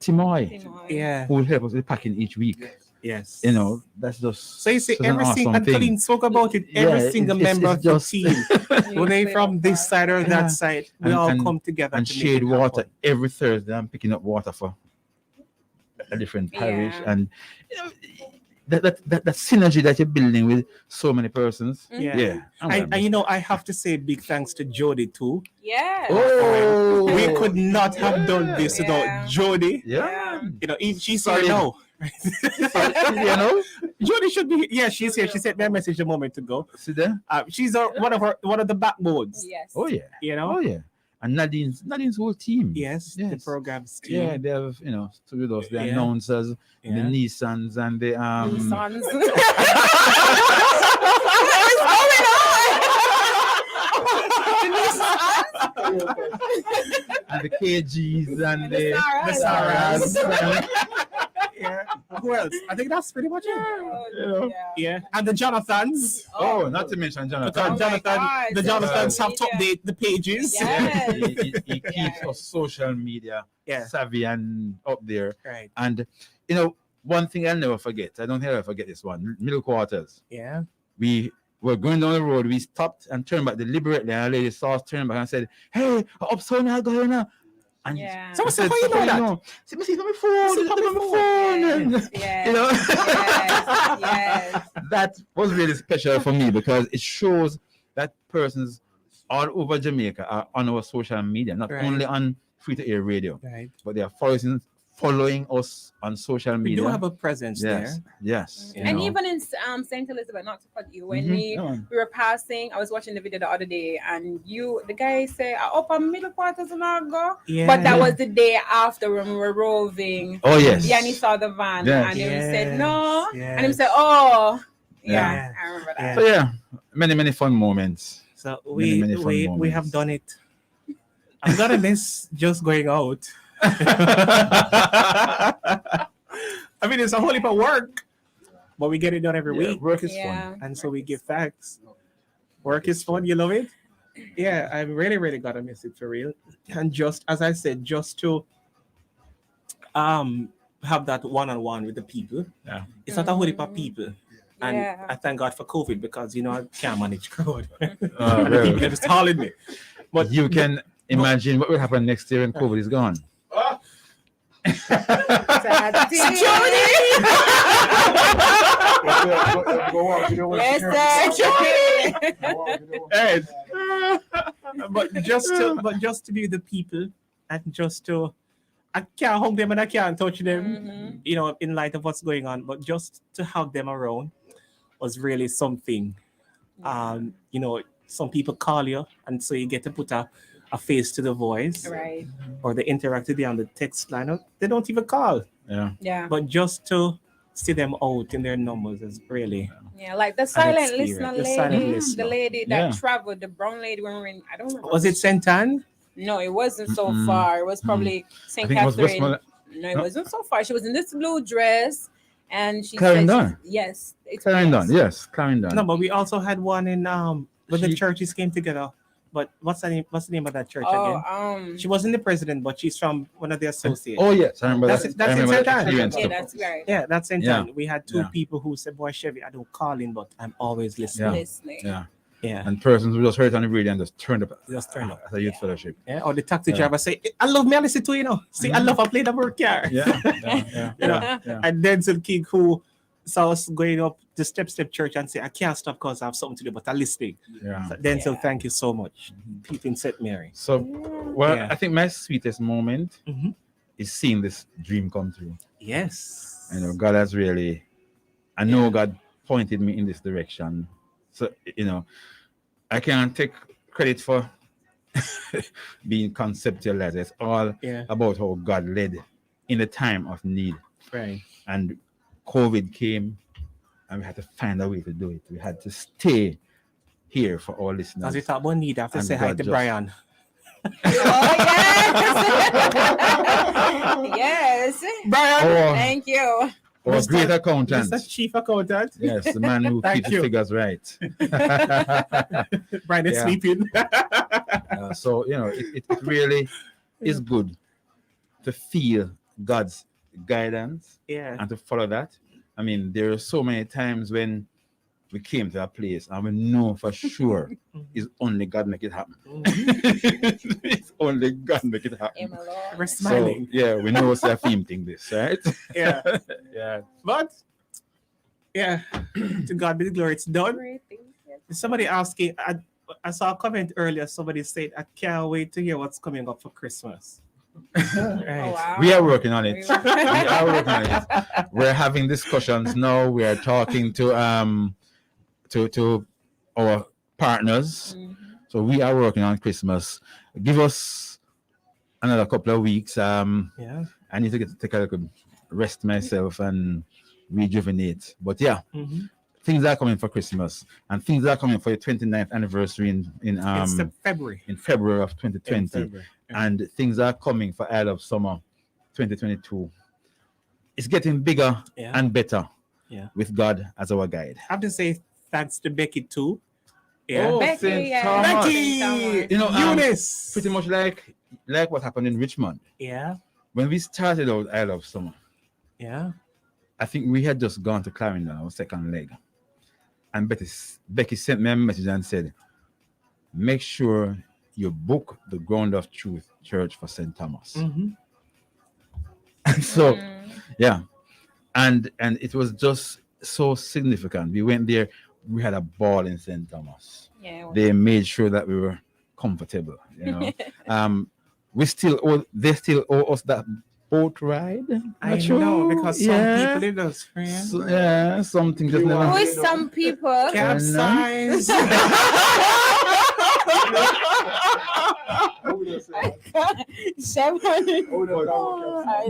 Timoy. Yeah. Who will help us with packing each week. Yes. You know, that's just So you see, such an everything, awesome and thing. Colleen spoke about it, every Yeah, single it's member of just- the team, whether they from this side or that Yeah. side, we And- all and- come together and to make shade it water happen. every Thursday. I'm picking up water for a different parish, Yeah. and you know, that synergy that you're building with so many persons. Yeah, I'm gonna And you know, I have to say big thanks to Jody too. Yeah. Oh. We could not have done this without Jody. Yeah. You know, she's Solid. here now. you know, Jody should be. Yeah, she's here. She sent me a message a moment ago. See there? She's one of the backbones. Yes. Oh yeah. You know. Oh yeah. And Nadine's whole team. Yes. The program's team. Yeah, they have to with us the Yeah. announcers, the Yeah. Nissans, and the Sons. and the KGs and the Saras. Yeah. Who else? I think that's pretty much it. Yeah. And the Jonathans. Oh, not to mention Jonathan. Because the Jonathans have to update the pages. Yes. He keeps us social media Yeah. savvy and up there. Right. And one thing I'll never forget. I don't ever forget this one. Middle quarters. Yeah. We were going down the road. We stopped and turned back deliberately. And a lady saw us turn back and said, "Hey, up so now, go here now." And So I said, how you know that? See me on my phone. Yes. That was really special for me because it shows that persons all over Jamaica are on our social media, not Right. only on free-to-air radio, Right. but they are following us on social We media. do have a presence Yes, there. yes. And even in St. Elizabeth, not to cut you, when we were passing, I was watching the video the other day, and the guy said, "Up on middle quarters and I go," Yeah. but that was the day after when we were roving. Oh, yes. Yeah, and he saw the van, Yes. and he said no, Yes. and he said, "Oh, yeah, Yeah. I remember that." So yeah, many fun moments. So Many fun we moments. have done it. I'm gonna miss just going out. I mean, it's a whole heap of work, but we get it done every week. Work is Yeah. fun. And so we give thanks. Work is fun. You love it? Yeah, I really, really gotta miss it for real. And just as I said, just to have that one-on-one with the people. Yeah. It's not a whole heap of people. And Yeah. I thank God for COVID because I can't manage crowd. Oh, And the well. people are just calling me. But You can imagine what will happen next year when COVID is gone. Hey. But just to be with the people and just to I can't hug them and I can't touch them, in light of what's going on, but just to have them around was really something. Some people call you and so you get to put a face to the voice. Right. Or they interact with you on the text line. They don't even call. Yeah. Yeah. But just to see them out in their numbers is really Yeah, like the silent experience. listener The lady, silent listener. the lady that Yeah. traveled, the brown lady when we were in, I don't remember. Was it St. Anne? No, it wasn't so far. It was probably St. think it was Catherine. Westmoreland. No, it No. wasn't so far. She was in this blue dress, and she Clarendon. said, "Yes, it's Clarendon, yes, Clarendon. No, but we also had one in when the She- churches came together. But what's the name of that church Oh, again? She wasn't the president, but she's from one of the associates. Oh yes, I remember That's that. that's I in remember St. that Anne. experience Yeah, too. that's right. Yeah, that's St. Yeah. Anne. We had two Yeah. people who said, "Boy, Chevy, I don't call in, but I'm always listening." Listening. Yeah. Yeah. And persons who just heard it on the radio and just turned up Just turn up. at a youth fellowship. Yeah, or the taxi Yeah. driver say, "I love me, I listen to See, I love I play the work car." Yeah, yeah, You know, yeah. And Denzel King who saw us going up the step church and say, "I can't stop because I have something to do, but I'm listening." Yeah. So Denzel, thank you so much. People in St. Mary. So, well, Yeah. I think my sweetest moment Mhm. is seeing this dream come true. Yes. God has really, I know God pointed me in this direction. So, I can't take credit for being conceptualized. It's all Yeah. about how God led in the time of need. Right. And COVID came and we had to find a way to do it. We had to stay here for our listeners. As we talk about need, I have to And say hi God to just- Brian. Yes. Brian. Oh. Thank you. Our great accountant. Mr. Chief Accountant. Yes, the man who Thank keeps the you. figures right. Brian is Yeah. sleeping. So, it really is good to feel God's guidance Yeah. and to follow that. I mean, there are so many times when we came to a place and we know for sure it's only God make it happen. It's only God make it happen. We're So, smiling. yeah, we know it's a theme thing, this, right? Yeah. Yeah. But yeah, to God be the glory, it's done. Somebody asking, I saw a comment earlier. Somebody said, "I can't wait to hear what's coming up for Christmas." Oh, wow. We are working on it. We're having discussions now. We are talking to our partners. So we are working on Christmas. Give us another couple of weeks. I need to take a little rest myself and rejuvenate. But yeah, things are coming for Christmas, and things are coming for the 29th anniversary in February. In February of 2020, and things are coming for Isle of Summer 2022. It's getting bigger and better. With God as our guide. I have to say thanks to Becky too. Becky, Thomas. Becky, you know, Eunice. Pretty much like what happened in Richmond. Yeah. When we started out Isle of Summer. Yeah. I think we had just gone to Clarendon, our second leg. And Becky sent me a message and said, make sure you book the Ground of Truth Church for St. Thomas. And so, and it was just so significant. We went there, we had a ball in St. Thomas. Yeah, they made sure that we were comfortable, you know. They still owe us that boat ride. I know, because some people in those friends. So, something just never. Who is some people? Capsize.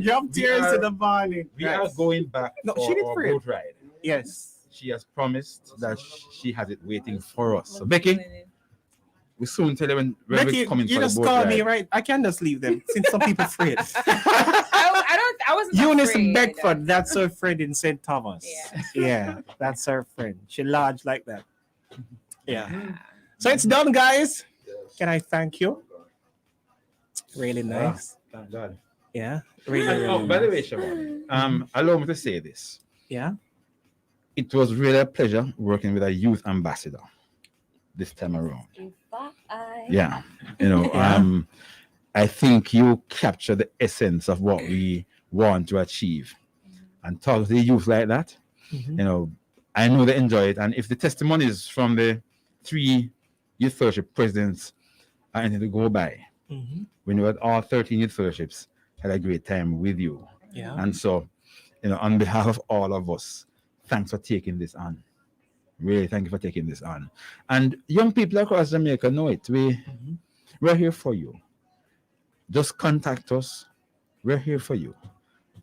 Jump tears in the morning. We are going back for she did our free. boat ride. Yes. She has promised that she has it waiting for us. So Becky, we soon tell you when Becky, we're coming you for the just boat call ride. me, right? I can just leave them since some people afraid. I wasn't Eunice afraid. Beckford, that's her friend in St. Thomas. Yeah, that's her friend. She lodged like that. Yeah. So it's done, guys. Can I thank you? Really nice. Thank God. Yeah. Really, And, really by the way, nice. Siobhan, allow me to say this. Yeah. It was really a pleasure working with a youth ambassador this time around. Yeah. You know, I think you capture the essence of what we want to achieve. And talk to the youth like that, you know, I know they enjoy it. And if the testimonies from the 3 youth fellowship presidents are anything to go by, we know that all 13 youth fellowships had a great time with you. Yeah. And so, you know, on behalf of all of us, thanks for taking this on. Really, thank you for taking this on. And young people across Jamaica know it. We're here for you. Just contact us. We're here for you.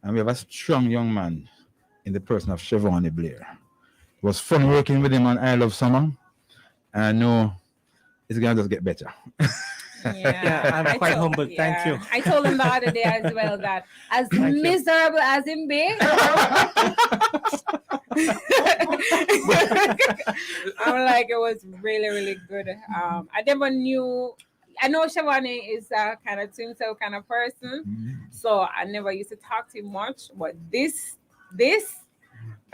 And we have a strong young man in the person of Siobhan Blair. It was fun working with him on Isle of Summer. And I know it's going to just get better. Yeah, I'm quite humbled. Thank you. I told him the other day as well that as miserable as him be, I'm like, it was really, really good. I never knew. I know Shavani is a kind of to himself kind of person, so I never used to talk to him much. But this,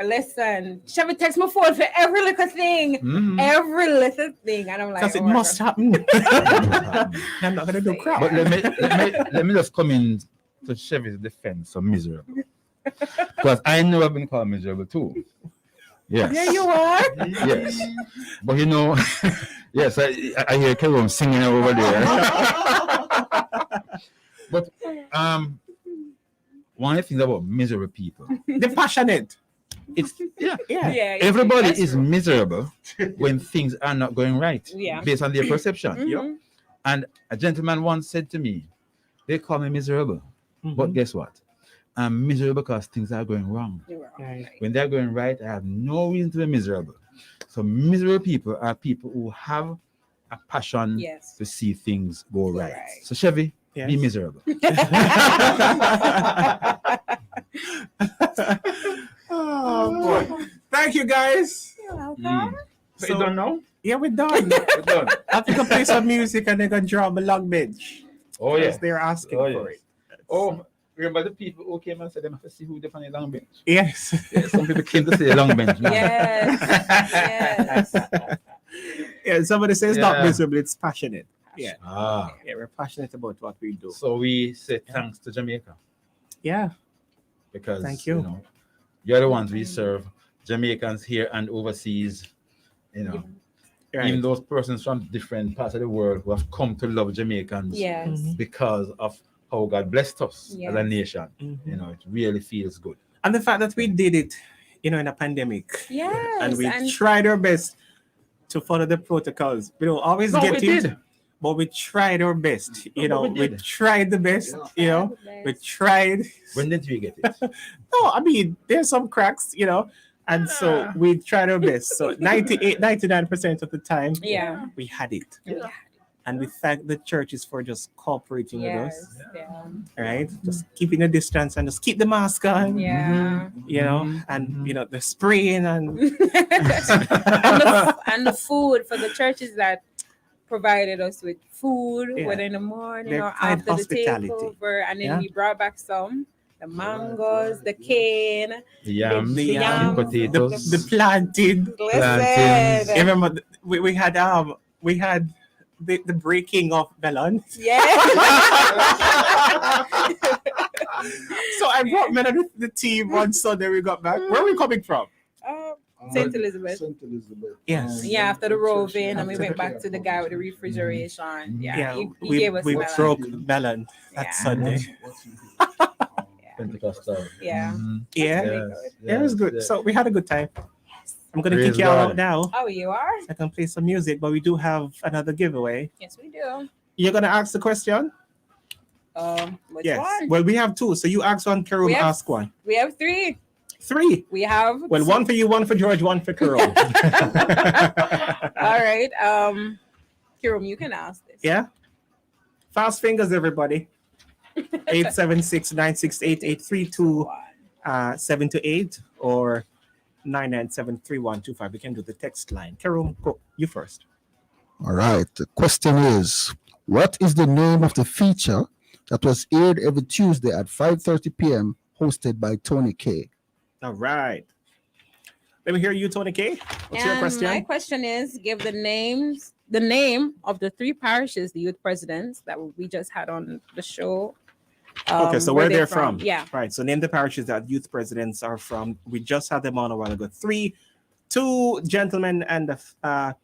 listen, Shavy texts my phone for every little thing, and I'm like, Because it must happen. I'm not gonna do crap. But let me just come in to Chevy's defense of miserable. Because I know I've been called miserable too. Yes. Yeah, you are. Yes. But you know, yes, I hear Kerwin singing over there. But one of the things about miserable people, they're passionate. It's Yeah, everybody that's is true. miserable when things are not going right, Yeah. based on their perception. Mhm. And a gentleman once said to me, they call me miserable. But guess what? I'm miserable because things are going wrong. When they're going right, I have no reason to be miserable. So miserable people are people who have a passion to see things go right. So Chevy, be miserable. Oh boy. Thank you guys. You're welcome. So you done now? Yeah, we're done. We're done. I think I'll play some music and they're gonna drop a long bench. Oh yeah. Because they're asking for it. Oh, remember the people who came and said they have to see who they're on the long bench? Yes. Yeah, some people came to see the long bench. Yes. Yeah, somebody says not Yeah. miserable, it's passionate. Yeah. Ah. Yeah, we're passionate about what we do. So we say thanks to Jamaica. Yeah. Because Thank you. know, you're the ones we serve, Jamaicans here and overseas, you know. Right. Even those persons from different parts of the world who have come to love Jamaicans Yes. because of how God blessed us as Yes. a nation. Mhm. You know, it really feels good. And the fact that we did it, in a pandemic, Yes, and we and tried our best to follow the protocols. We don't always No, get we it, did. but we tried our best. No, but we We did. tried the best. Yeah. We tried. When did we get it? No, I mean, there's some cracks, and so we tried our best. So 99% of the time, Yeah. we had it. Yeah. And we thank the churches for just cooperating with Yes. us, Yeah. right? Just keeping a distance and just keep the mask on, Yeah. and the spraying and And the food for the churches that provided us with food, Yeah. whether in the morning Their or kind after the hospitality. takeover, and then Yeah. we brought back some. The mangoes, the cane, The yams, the the yams, potatoes, the planted. plantains. Listen. Remember, we had the breaking of melon. Yeah. So I brought men of the team on Sunday. We got back. Where are we coming from? St. Elizabeth. St. Elizabeth. Yes. Yeah, after the roving, and we After went the- back to the guy with the refrigeration. Yeah, he we gave us we melon. broke melon that Sunday. Pentecostal. Yeah. Yeah, Yes, it was good. yes. So we had a good time. I'm gonna Praise kick y'all God. out now. Oh, you are? I can play some music, but we do have another giveaway. Yes, we do. You're gonna ask the question? Which Yes. one? Well, we have two. So you ask one, Karum We have- ask one. We have three. Three. We have. Well, one for you, one for George, one for Karum. All right. Kiram, you can ask this. Yeah. Fast fingers, everybody. 876-968-832 7 to 8 or 997-3125. We can do the text line. Karum, go. You first. All right. The question is, what is the name of the feature that was aired every Tuesday at 5:30 p.m. hosted by Tony K? All right. Let me hear you, Tony K. What's your And question? my question is, give the name of the three parishes, the youth presidents that we just had on the show. Okay, so where they're from. Yeah. Right. So name the parishes that youth presidents are from. We just had them on a while ago. Two gentlemen and a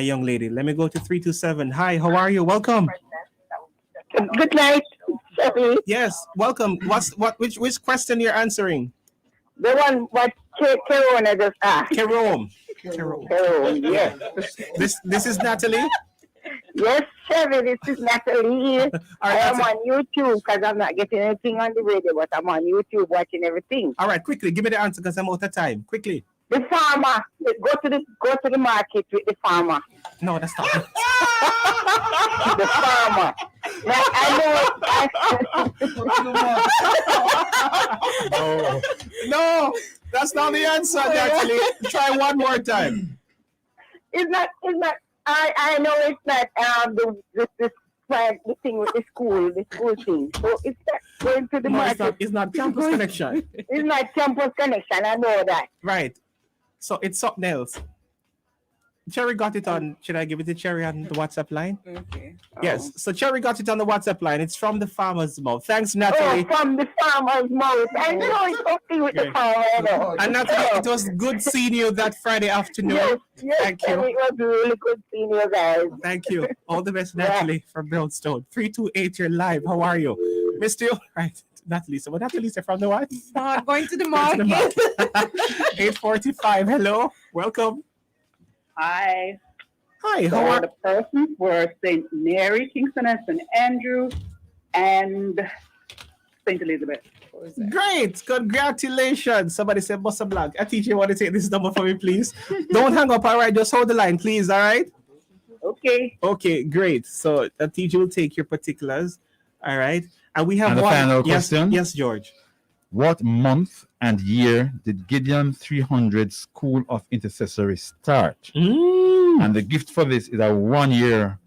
young lady. Let me go to 327. Hi, how are you? Welcome. Good night, Shelly. Yes, welcome. Which question you're answering? The one what Kerona just asked. Kerome. Kerone, yes. This is Natalie. Yes, Chevy, this is Natalie. I am on YouTube because I'm not getting anything on the radio, but I'm on YouTube watching everything. All right, quickly, give me the answer because I'm out of time. Quickly. The farmer, go to the market with the farmer. No, that's not. The farmer. Now, No, that's not the answer, Natalie. Try one more time. It's not. I know it's not the thing with the school thing. So it's not going to the No, market. it's not campus connection. It's not campus connection. I know that. Right. So it's something else. Cherry got it on. Should I give it to Cherry on the WhatsApp line? Okay. Yes. So Cherry got it on the WhatsApp line. It's from the farmer's mouth. Thanks, Natalie. Oh, from the farmer's mouth. I know it's something with the farmer. I know. And Natalie, it was good seeing you that Friday afternoon. Yes, Thank you. It was really good seeing you guys. Thank you. All the best, Natalie from Brownstone. 328, you're live. How are you? Missed you? Right. Natalie. So what Natalie said from the what? Going to the Going to market. the market. 8:45. Hello. Welcome. Hi. Hi. So How are the persons were St. Mary, Kingston, and St. Andrew, and St. Elizabeth. Great. Congratulations. Somebody said Bossa Blanc. I teach you want to take this number for me, please. Don't hang up. All right. Just hold the line, please. All right. Okay. Okay. Great. So a teacher will take your particulars. All right. And we have And the one. final Yes, question. yes, George. What month and year did Gideon 300 School of Intercessory start? And the gift for this is a 1-year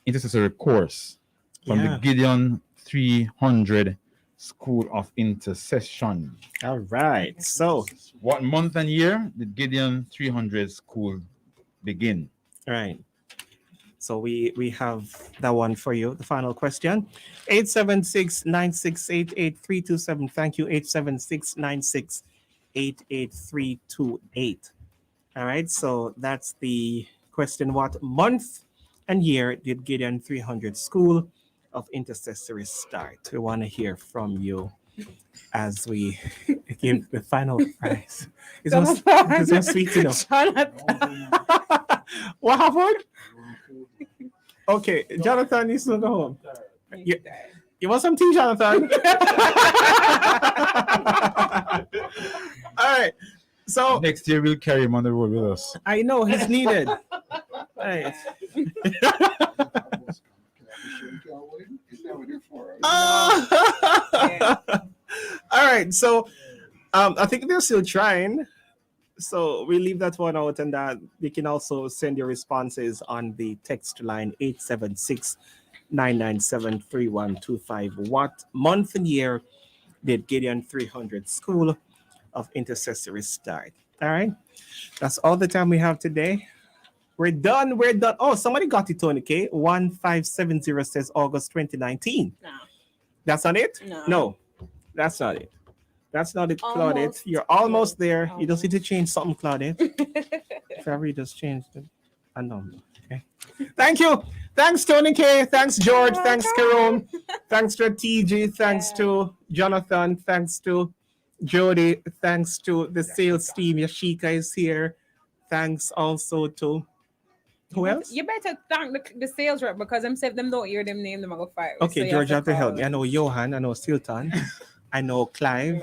intercessory course from Yeah. the Gideon 300 School of Intercession. All right. So, what month and year did Gideon 300 School begin? Right. So we have that one for you. The final question. 876-968-8327. Thank you. 876-968-8328. All right. So that's the question. What month and year did Gideon 300 School of Intercessory start. We want to hear from you as we give the final prize. It's not sweet enough. What happened? Okay, Jonathan needs to go home. You want some tea, Jonathan? All right. So next year we'll carry him on the road with us. I know he's needed. All right. All right. So I think they're still trying. So we leave that one out, and you can also send your responses on the text line 876-997-3125. What month and year did Gideon 300 School of Intercessory start? All right. That's all the time we have today. We're done. We're done. Oh, somebody got it, Tony K. 1570 says August 2019. No. That's not it? No, that's not it. That's not it, Claudette. You're almost there. You just need to change something, Claudette. If ever you just change a number. Okay. Thank you. Thanks, Tony K. Thanks, George. Thanks, Karon. Thanks to TG. Thanks to Jonathan. Thanks to Jody. Thanks to the sales team. Yashika is here. Thanks also to who else? You better thank the sales rep because them say if them don't hear them name them I go fire. Okay, so George, you have to help me. I know Johan. I know Silton. I know Clive.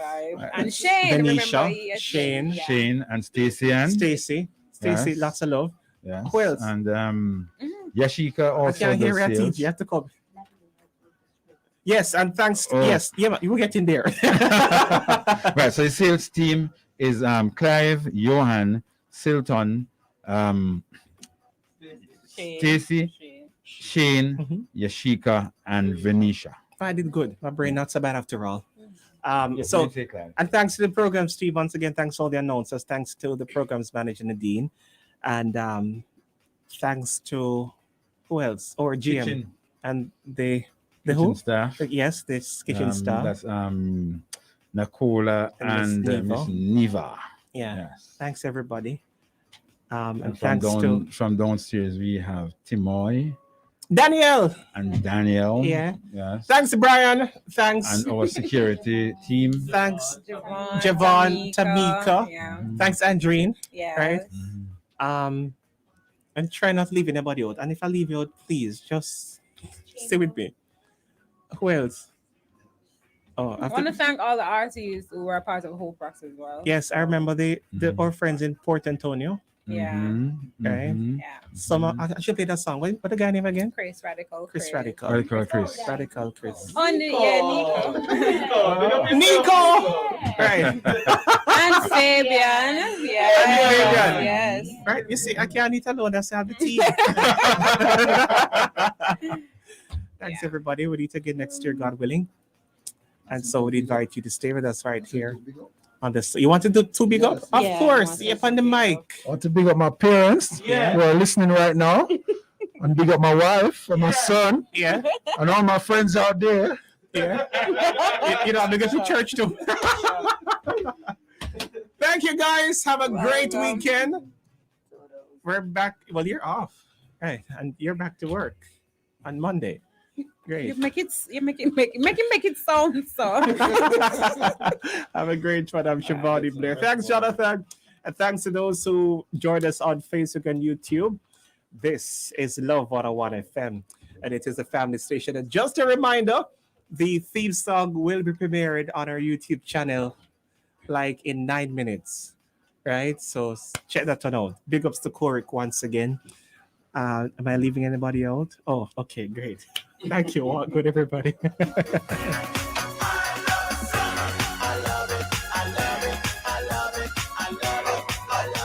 And Shane. Venetia. Remember, yes, Shane. yeah. Shane and Stacy and Stacy. Yes. Lots of love. Yes. Who else? And Yashika also. I can't hear does sales. You have to come. Yes, and thanks. Yes, yeah, you will get in there. Right. So the sales team is Clive, Johan, Silton, Stacy, Shane, Yashika, and Venetia. I did good. My brain not so bad after all. Yes, So, you say, Clive. and thanks to the program, Steve. Once again, thanks to all the announcers. Thanks to the programs manager, Nadine. And thanks to who else? Or GM. Kitchen. And the Kitchen who? staff. Yes, this kitchen staff. That's Nicola and Miss Neva. Yeah. Yes. Thanks, everybody. And And thanks to from downstairs, we have Timoy Daniel. and Daniel. Yeah. Yes. Thanks, Brian. Thanks. And our security team. Thanks, Javon, Tamika. Yeah. Thanks, Andreen. Yeah. Right. And try not to leave anybody out. And if I leave you out, please just stay with me. Who else? Oh, I want to thank all the artists who were a part of the whole process as well. Yes, I remember our friends in Port Antonio. Yeah. Right. Yeah. Some I should play that song. What the guy name again? Chris Radical. Chris Radical. Radical Chris. Radical Chris. On the Nico. Nico. Right. And Fabian. Yeah. Fabian. Yes. Right. You see, I can't eat alone. That's have the team. Thanks, everybody. We need to get next year, God willing. And so we invite you to stay with us right here on this. You want to do two big up? Of course. Yep, on the mic. I want to big up my parents who are listening right now. And big up my wife and my son. Yeah. And all my friends out there. Yeah. You know, I'm going to go to church too. Thank you, guys. Have a great weekend. We're back. Well, you're off. Right. And you're back to work on Monday. Great. You make it sound so. Have a great one. I'm Shavani Blair. Thanks, Jonathan. And thanks to those who joined us on Facebook and YouTube. This is Love 101 FM, and it is a family station. And just a reminder, the theme song will be premiered on our YouTube channel like in 9 minutes. Right? So check that one out. Big ups to Korik once again. Am I leaving anybody out? Oh, okay, great. Thank you. All good, everybody.